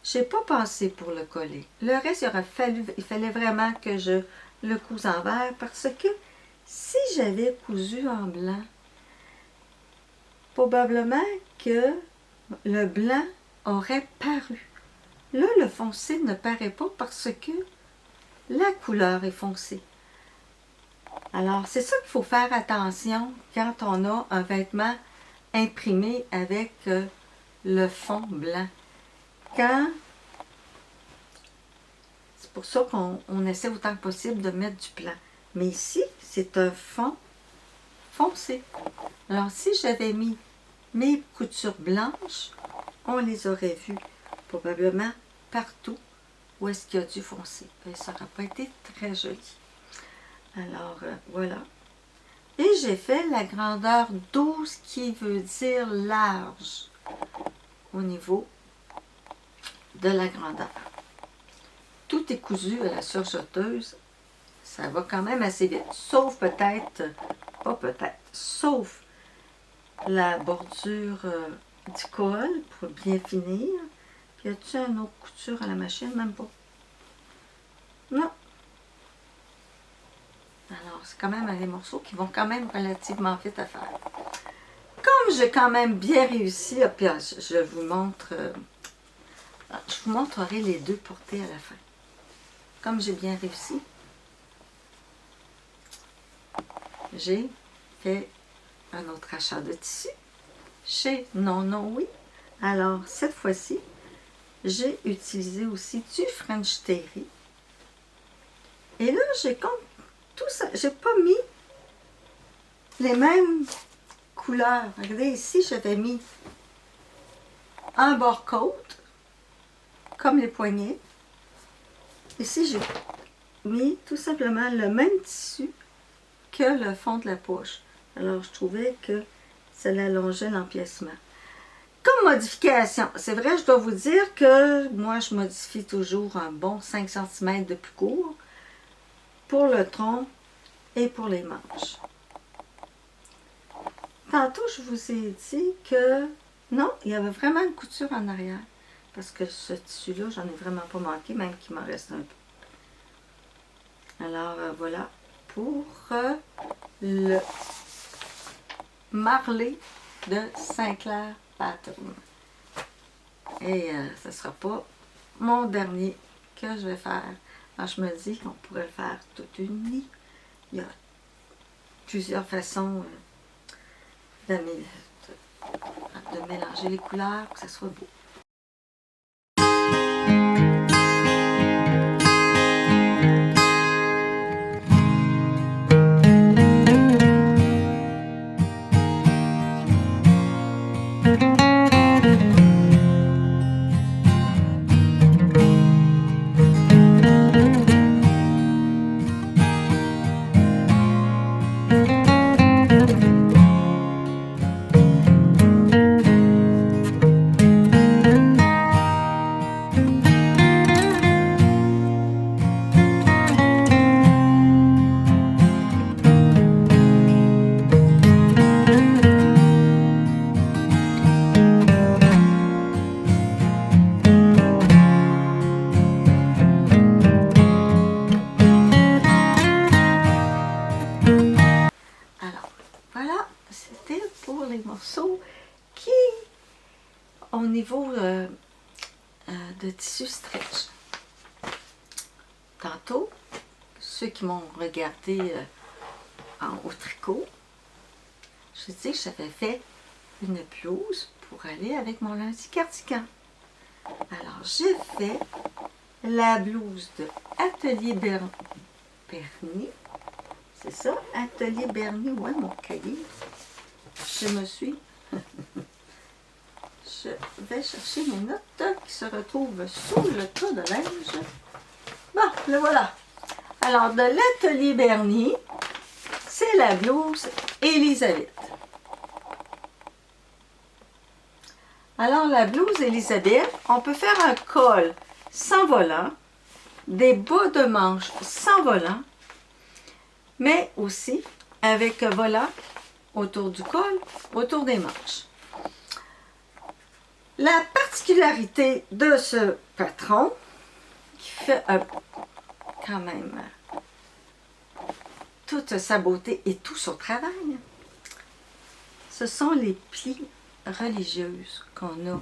J'ai pas pensé pour le coller. Le reste, il fallait vraiment que je le couse en vert, parce que si j'avais cousu en blanc, probablement que le blanc aurait paru. Là, le foncé ne paraît pas parce que la couleur est foncée. Alors, c'est ça qu'il faut faire attention quand on a un vêtement imprimé avec le fond blanc. C'est pour ça qu'on essaie autant que possible de mettre du blanc. Mais ici, c'est un fond foncé. Alors, si j'avais mis mes coutures blanches, on les aurait vues probablement partout où est-ce qu'il y a du foncé. Et ça n'aurait pas été très joli. Alors, voilà. Et j'ai fait la grandeur 12 qui veut dire large au niveau de la grandeur. Tout est cousu à la surjeteuse. Ça va quand même assez vite. Sauf peut-être, pas peut-être, sauf la bordure du col pour bien finir. Puis y a-t-il une autre couture à la machine? Même pas. Non. Alors, c'est quand même des morceaux qui vont quand même relativement vite à faire. Comme j'ai quand même bien réussi, puis je vous montre, je vous montrerai les deux portées à la fin. Comme j'ai bien réussi, j'ai fait un autre achat de tissu chez Non Non Oui. Alors, cette fois-ci, j'ai utilisé aussi du French Terry. Et là, j'ai comme tout ça, j'ai pas mis les mêmes couleurs. Regardez, ici, j'avais mis un bord-côte, comme les poignets. Ici, j'ai mis tout simplement le même tissu que le fond de la poche. Alors, je trouvais que ça allongeait l'empiècement. Comme modification, c'est vrai, je dois vous dire que moi, je modifie toujours un bon 5 cm de plus court pour le tronc et pour les manches. Tantôt, je vous ai dit que non, il y avait vraiment une couture en arrière. Parce que ce tissu-là, j'en ai vraiment pas manqué, même qu'il m'en reste un peu. Alors, voilà pour le marlé de Saint-Clair Pattern. Et ce ne sera pas mon dernier que je vais faire. Alors, je me dis qu'on pourrait le faire toute une nuit. Il y a plusieurs façons de mélanger les couleurs pour que ça soit beau. Qui, au niveau de tissu stretch, tantôt, ceux qui m'ont regardé au tricot, je dis que j'avais fait une blouse pour aller avec mon lundi cardigan. Alors, j'ai fait la blouse de Atelier Berny. C'est ça, Atelier Berny, ouais, mon cahier. Je vais chercher mes notes qui se retrouvent sous le tas de linge. Bon, le voilà. Alors, de l'Atelier Berny, c'est la blouse Elisabeth. Alors, la blouse Elisabeth, on peut faire un col sans volant, des bas de manches sans volant, mais aussi avec un volant autour du col, autour des manches. La particularité de ce patron, qui fait quand même toute sa beauté et tout son travail, ce sont les plis religieuses qu'on a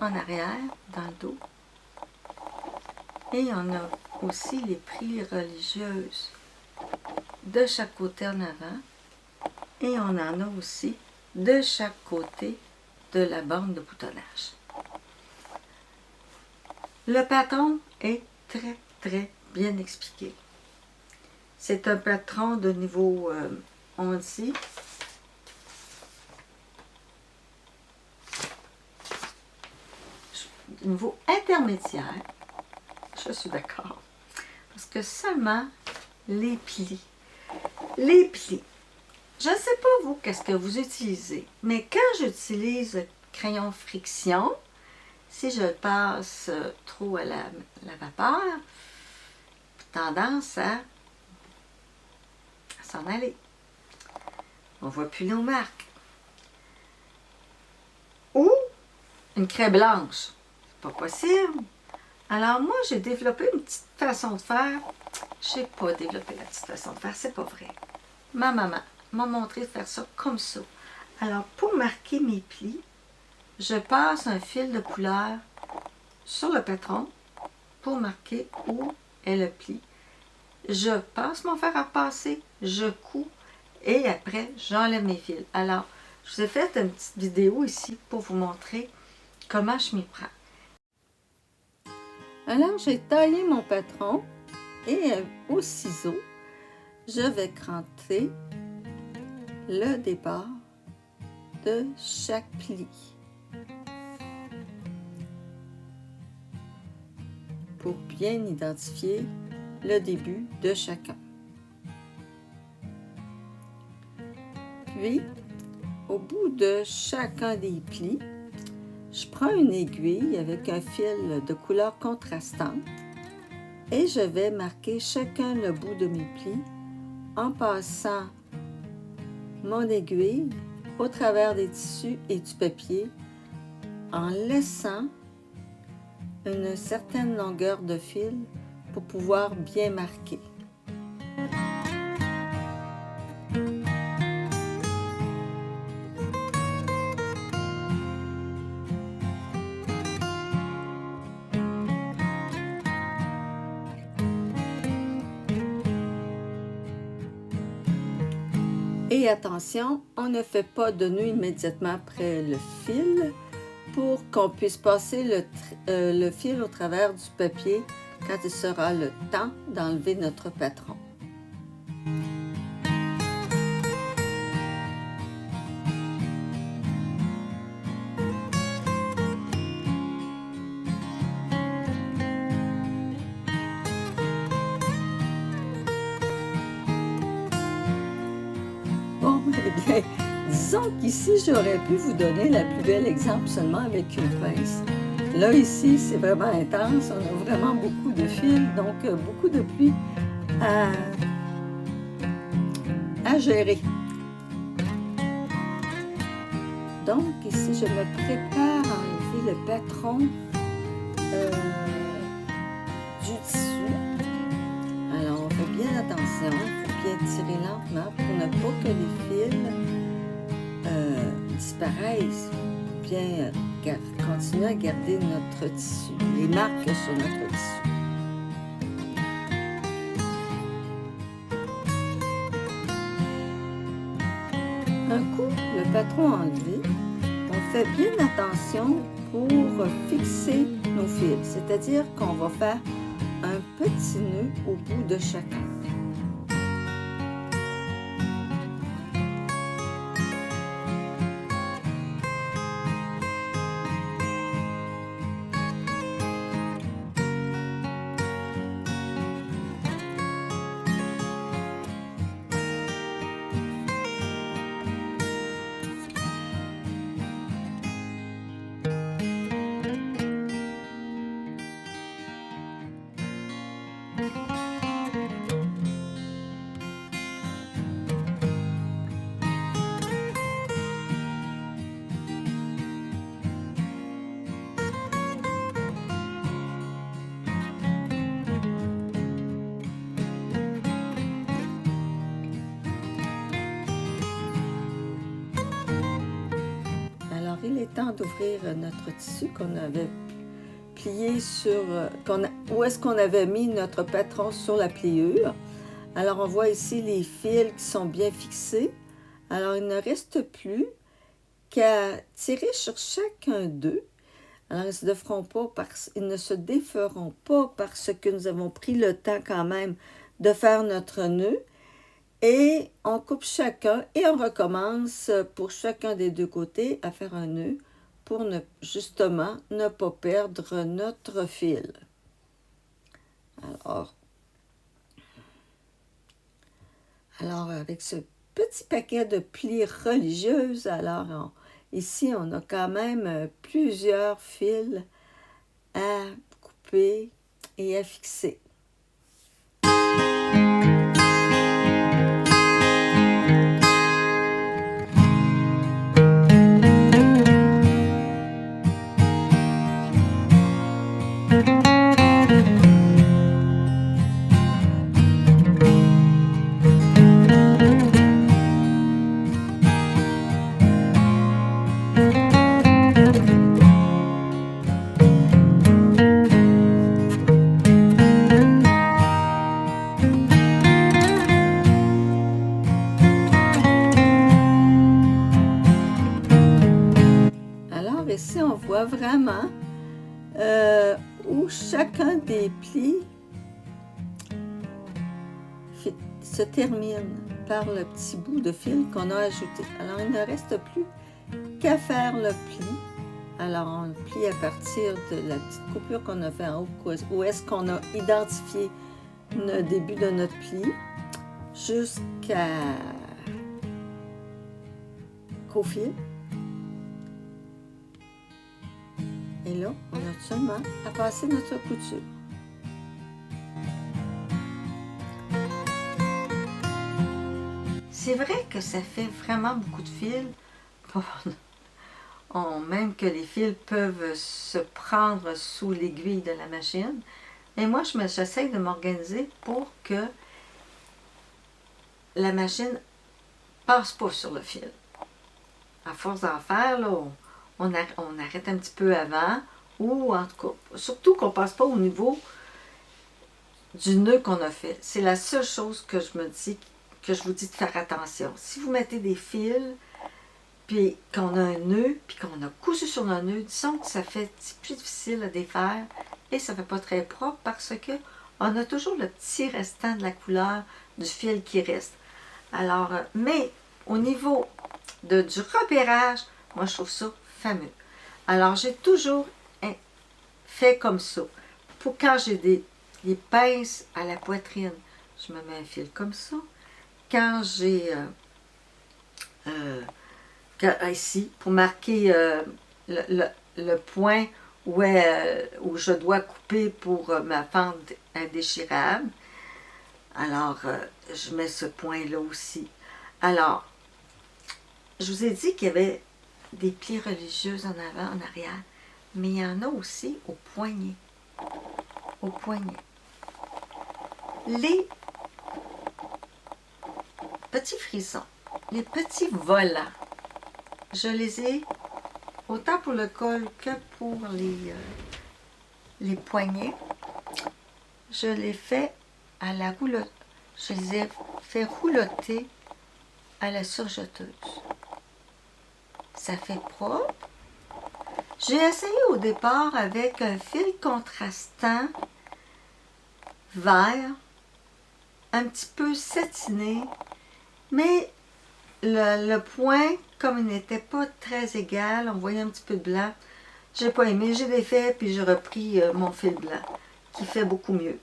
en arrière, dans le dos. Et on a aussi les plis religieuses de chaque côté en avant. Et on en a aussi de chaque côté de la borne de boutonnage. Le patron est très, très bien expliqué. C'est un patron de niveau, on dit, niveau intermédiaire. Je suis d'accord. Parce que seulement les plis. Les plis. Je ne sais pas vous, qu'est-ce que vous utilisez, mais quand j'utilise le crayon friction, si je le passe trop à la vapeur, tendance à s'en aller. On ne voit plus nos marques. Ou une craie blanche. C'est pas possible. Alors moi, j'ai développé une petite façon de faire. Je n'ai pas développé la petite façon de faire, c'est pas vrai. Ma maman m'a montré de faire ça comme ça. Alors, pour marquer mes plis, je passe un fil de couleur sur le patron pour marquer où est le pli. Je passe mon fer à repasser, je couds et après, j'enlève mes fils. Alors, je vous ai fait une petite vidéo ici pour vous montrer comment je m'y prends. Alors, j'ai taillé mon patron et au ciseau, je vais cranter le départ de chaque pli pour bien identifier le début de chacun. Puis, au bout de chacun des plis, je prends une aiguille avec un fil de couleur contrastante et je vais marquer chacun le bout de mes plis en passant mon aiguille au travers des tissus et du papier en laissant une certaine longueur de fil pour pouvoir bien marquer. Et attention, on ne fait pas de nœud immédiatement après le fil pour qu'on puisse passer le fil au travers du papier quand il sera le temps d'enlever notre patron. Bon, eh bien, disons qu'ici, j'aurais pu vous donner la plus belle exemple seulement avec une pince. Là, ici, c'est vraiment intense. On a vraiment beaucoup de fils, donc beaucoup de plis à gérer. Donc, ici, je me prépare à enlever le patron du tissu. Alors, on fait bien attention. Il faut bien tirer lentement pour ne pas que les fils disparaissent. Bien continuer à garder notre tissu, les marques sur notre tissu. Un coup le patron enlevé, on fait bien attention pour fixer nos fils, c'est-à-dire qu'on va faire un petit nœud au bout de chacun. Il est temps d'ouvrir notre tissu qu'on avait plié sur, où est-ce qu'on avait mis notre patron sur la pliure. Alors on voit ici les fils qui sont bien fixés. Alors il ne reste plus qu'à tirer sur chacun d'eux. Alors, ils ne se déferont pas parce que nous avons pris le temps quand même de faire notre nœud. Et on coupe chacun et on recommence pour chacun des deux côtés à faire un nœud pour justement ne pas perdre notre fil. Alors avec ce petit paquet de plis religieuses, ici on a quand même plusieurs fils à couper et à fixer. Ici, on voit vraiment où chacun des plis se termine par le petit bout de fil qu'on a ajouté. Alors, il ne reste plus qu'à faire le pli. Alors, on le plie à partir de la petite coupure qu'on a fait en haut, où est-ce qu'on a identifié le début de notre pli, jusqu'au fil. Et là, on a seulement à passer notre couture. C'est vrai que ça fait vraiment beaucoup de fils, même que les fils peuvent se prendre sous l'aiguille de la machine. Et moi, j'essaie de m'organiser pour que la machine passe pas sur le fil. À force d'en faire, là, on arrête un petit peu avant, ou en tout cas, surtout qu'on ne passe pas au niveau du nœud qu'on a fait. C'est la seule chose que je vous dis de faire attention. Si vous mettez des fils, puis qu'on a un nœud, puis qu'on a cousu sur le nœud, disons que ça fait plus difficile à défaire et ça ne fait pas très propre parce que on a toujours le petit restant de la couleur du fil qui reste. Alors, mais au niveau du repérage, moi je trouve ça fameux. Alors, j'ai toujours fait comme ça. Pour quand j'ai des pinces à la poitrine, je me mets un fil comme ça. Quand j'ai ici, pour marquer le point où je dois couper pour ma fente indéchirable, alors je mets ce point-là aussi. Alors, je vous ai dit qu'il y avait des plis religieux en avant, en arrière, mais il y en a aussi au poignet. Au poignet. Les petits frisons, les petits volants, je les ai autant pour le col que pour les poignets. Je les fais à la roulotte. Je les ai fait roulotter à la surjeteuse. Ça fait propre. J'ai essayé au départ avec un fil contrastant vert, un petit peu satiné, mais le point, comme il n'était pas très égal, on voyait un petit peu de blanc, j'ai pas aimé, j'ai défait, puis j'ai repris mon fil blanc, qui fait beaucoup mieux.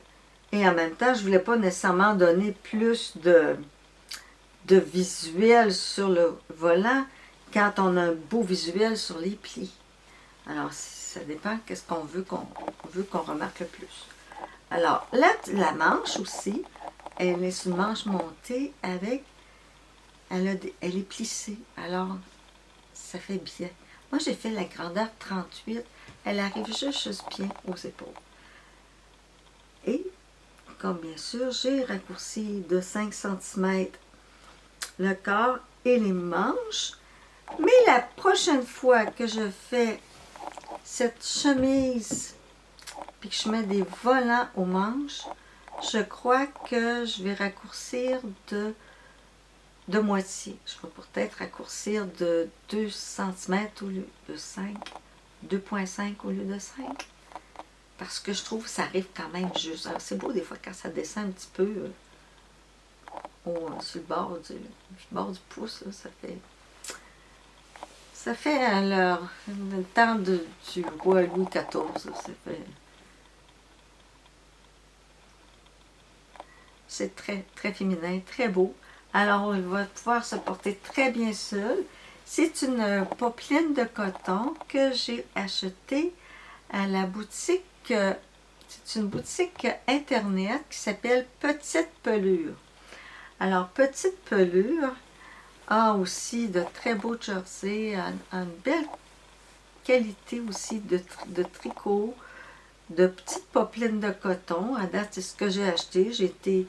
Et en même temps, je voulais pas nécessairement donner plus de visuel sur le volant quand on a un beau visuel sur les plis. Alors, ça dépend qu'est-ce qu'on veut qu'on remarque le plus. Alors, la manche aussi, elle est une manche montée avec, elle est plissée. Alors, ça fait bien. Moi, j'ai fait la grandeur 38. Elle arrive juste bien aux épaules. Et, comme bien sûr, j'ai raccourci de 5 cm le corps et les manches. Mais la prochaine fois que je fais cette chemise puis que je mets des volants aux manches, je crois que je vais raccourcir de de moitié. Je vais peut-être raccourcir de 2 cm au lieu de 5, 2,5 au lieu de 5. Parce que je trouve que ça arrive quand même juste. Alors, c'est beau des fois quand ça descend un petit peu sur le bord du pouce, là, ça fait le temps du roi Louis XIV. Là, c'est très, très féminin, très beau. Alors, il va pouvoir se porter très bien seul. C'est une popeline de coton que j'ai achetée à la boutique. C'est une boutique internet qui s'appelle Petite Pelure. Alors, Petite Pelure a aussi de très beaux jerseys, une belle qualité aussi de tricot, de petites popelines de coton. À date, c'est ce que j'ai acheté. J'ai été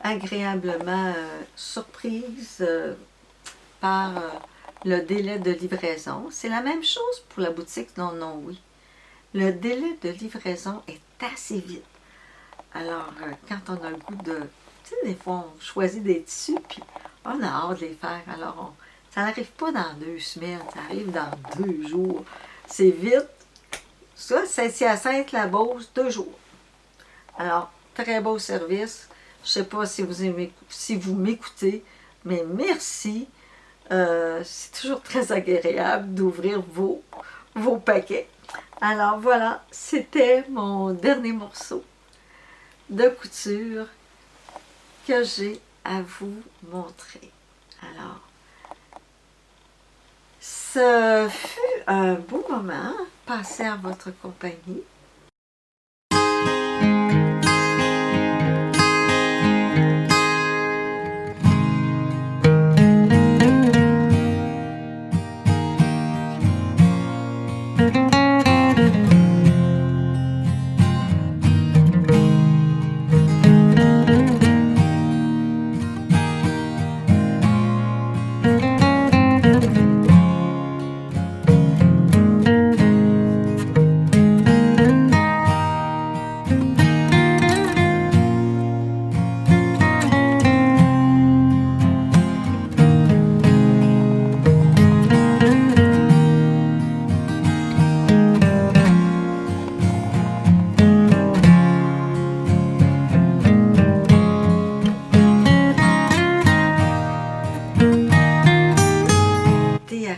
agréablement surprise par le délai de livraison. C'est la même chose pour la boutique Non Non Oui. Le délai de livraison est assez vite. Alors, quand on a le goût de... Tu sais, des fois, on choisit des tissus, puis on a hâte de les faire. Alors, ça n'arrive pas dans 2 semaines, ça arrive dans 2 jours. C'est vite. Ça, c'est à Sainte-Labeauce, 2 jours. Alors, très beau service. Je ne sais pas si vous m'écoutez, mais merci. C'est toujours très agréable d'ouvrir vos paquets. Alors voilà, c'était mon dernier morceau de couture que j'ai à vous montrer. Alors, ce fut un beau moment passé en votre compagnie.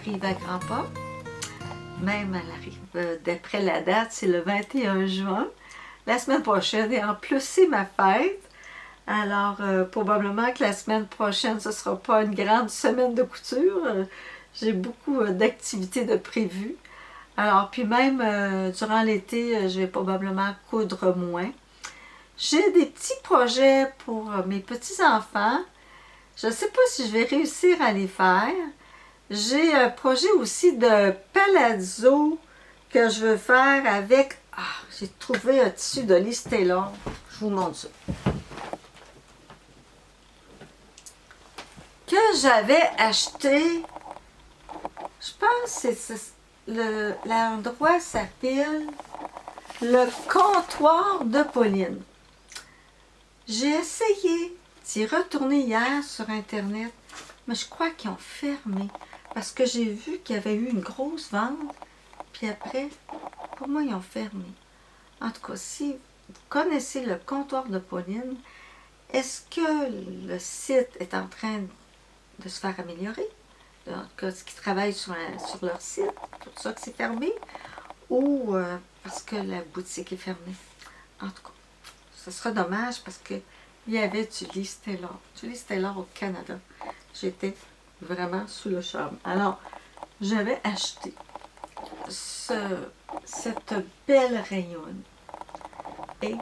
Arrive à grands pas. Même elle arrive d'après la date, c'est le 21 juin. La semaine prochaine, et en plus c'est ma fête. Alors probablement que la semaine prochaine, ce ne sera pas une grande semaine de couture. J'ai beaucoup d'activités de prévues. Alors puis même durant l'été, je vais probablement coudre moins. J'ai des petits projets pour mes petits-enfants. Je ne sais pas si je vais réussir à les faire. J'ai un projet aussi de palazzo que je veux faire avec... Ah, j'ai trouvé un tissu de Liz Taylor. Je vous montre ça. Que j'avais acheté, je pense que l'endroit s'appelle le comptoir de Pauline. J'ai essayé d'y retourner hier sur Internet, mais je crois qu'ils ont fermé. Parce que j'ai vu qu'il y avait eu une grosse vente, puis après, pour moi, ils ont fermé. En tout cas, si vous connaissez le comptoir de Pauline, est-ce que le site est en train de se faire améliorer? En tout cas, est-ce qu'ils travaillent sur leur site, pour ça que c'est fermé? Ou parce que la boutique est fermée? En tout cas, ce sera dommage parce qu'il y avait du Liz Taylor. Du Liz Taylor au Canada. J'étais vraiment sous le charme. Alors, j'avais acheté cette belle rayonne. Et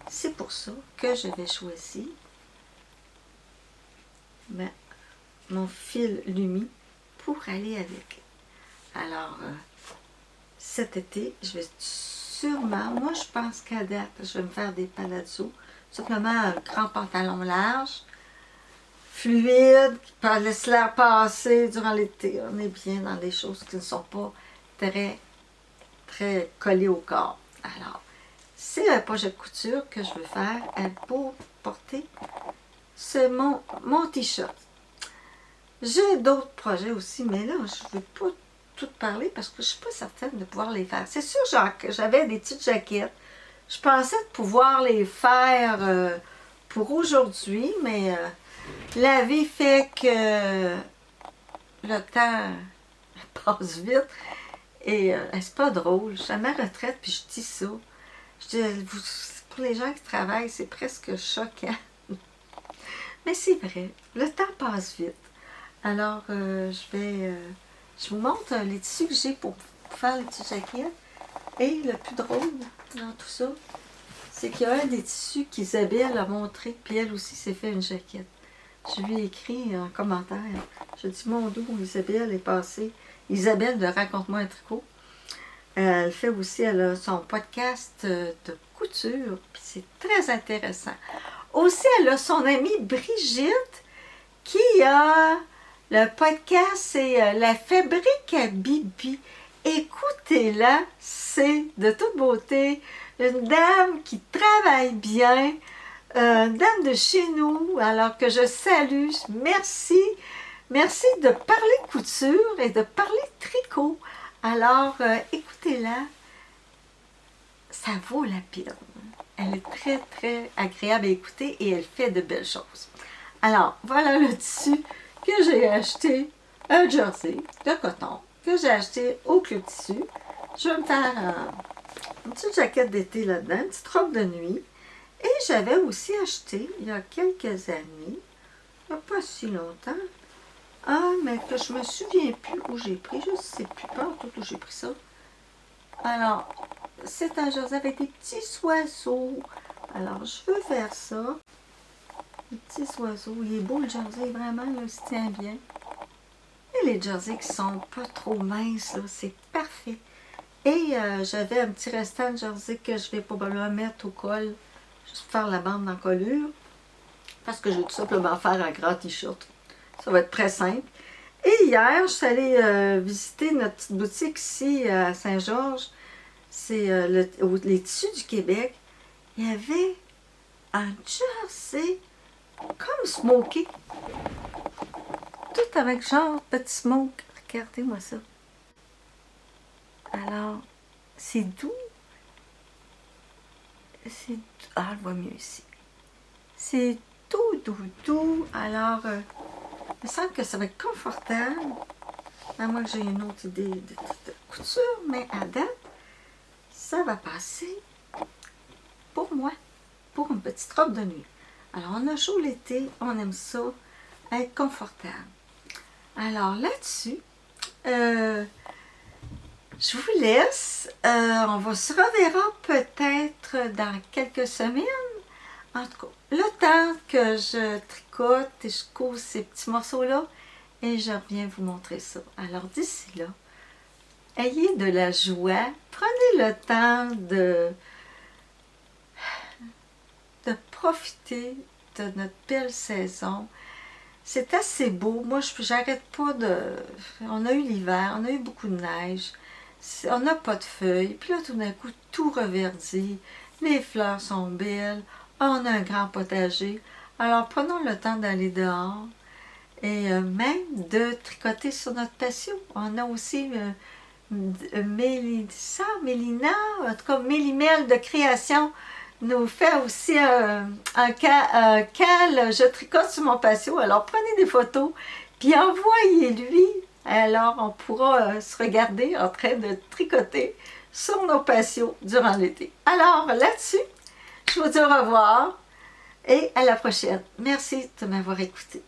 c'est pour ça que j'avais choisi mon fil Lumi pour aller avec. Alors, cet été, je vais sûrement, moi je pense qu'à date, je vais me faire des palazzos. Simplement un grand pantalon large, fluide, qui laisse l'air passer durant l'été. On est bien dans des choses qui ne sont pas très, très collées au corps. Alors, c'est un projet de couture que je veux faire pour porter mon t-shirt. J'ai d'autres projets aussi, mais là, je ne veux pas tout parler parce que je ne suis pas certaine de pouvoir les faire. C'est sûr, j'avais des petites jaquettes. Je pensais de pouvoir les faire pour aujourd'hui, mais la vie fait que le temps passe vite et c'est pas drôle. Je suis à ma retraite puis je dis ça. Je dis, pour les gens qui travaillent, c'est presque choquant. Mais c'est vrai, le temps passe vite. Alors, je vous montre les tissus que j'ai pour faire les petites jaquettes. Et le plus drôle dans tout ça, c'est qu'il y a un des tissus qu'Isabelle a montré, puis elle aussi s'est fait une jaquette. Je lui ai écrit en commentaire, je dis, mon Dieu, Isabelle est passée. Isabelle de Raconte-moi un tricot. Elle fait aussi, elle a son podcast de couture, puis c'est très intéressant. Aussi, elle a son amie Brigitte, qui a le podcast, c'est La Fabrique à Bibi. Écoutez-la, c'est de toute beauté. Une dame qui travaille bien, une dame de chez nous, alors que je salue. Merci. Merci de parler couture et de parler tricot. Alors, écoutez-la, ça vaut la peine. Elle est très, très agréable à écouter et elle fait de belles choses. Alors, voilà le tissu que j'ai acheté, un jersey de coton que j'ai acheté au Club Tissu. Je vais me faire une petite jaquette d'été là-dedans, une petite robe de nuit. Et j'avais aussi acheté, il y a quelques années, il n'y a pas si longtemps, mais que je me souviens plus où j'ai pris, je ne sais plus pas où j'ai pris ça. Alors, c'est un jersey avec des petits oiseaux. Alors, je veux faire ça. Les petits oiseaux. Il est beau le jersey, vraiment, là, il se tient bien. Et les jerseys qui sont pas trop minces, là, c'est parfait. Et j'avais un petit restant de jersey que je vais probablement mettre au col, juste pour faire la bande d'encolure. Parce que je vais tout simplement faire un grand t-shirt. Ça va être très simple. Et hier, je suis allée visiter notre petite boutique ici à Saint-Georges. C'est les tissus du Québec. Il y avait un jersey comme smoké. Tout avec genre petit smoke. Regardez-moi ça. Alors, c'est doux. Ah, je vois mieux ici. C'est tout. Alors, il me semble que ça va être confortable. À moins que j'ai une autre idée de couture, mais à date, ça va passer pour moi, pour une petite robe de nuit. Alors, on a chaud l'été, on aime ça, être confortable. Alors, là-dessus, je vous laisse. On va se reverra peut-être dans quelques semaines. En tout cas, le temps que je tricote et je couds ces petits morceaux-là, et je reviens vous montrer ça. Alors, d'ici là, ayez de la joie, prenez le temps de profiter de notre belle saison. C'est assez beau. Moi, j'arrête pas de... On a eu l'hiver, on a eu beaucoup de neige, on n'a pas de feuilles, puis là, tout d'un coup, tout reverdit, les fleurs sont belles, on a un grand potager. Alors, prenons le temps d'aller dehors et même de tricoter sur notre patio. On a aussi Mélina, en tout cas Mélimel de création, nous fait aussi un cal, je tricote sur mon patio. Alors prenez des photos, puis envoyez-lui. Alors on pourra se regarder en train de tricoter sur nos patios durant l'été. Alors là-dessus, je vous dis au revoir et à la prochaine. Merci de m'avoir écouté.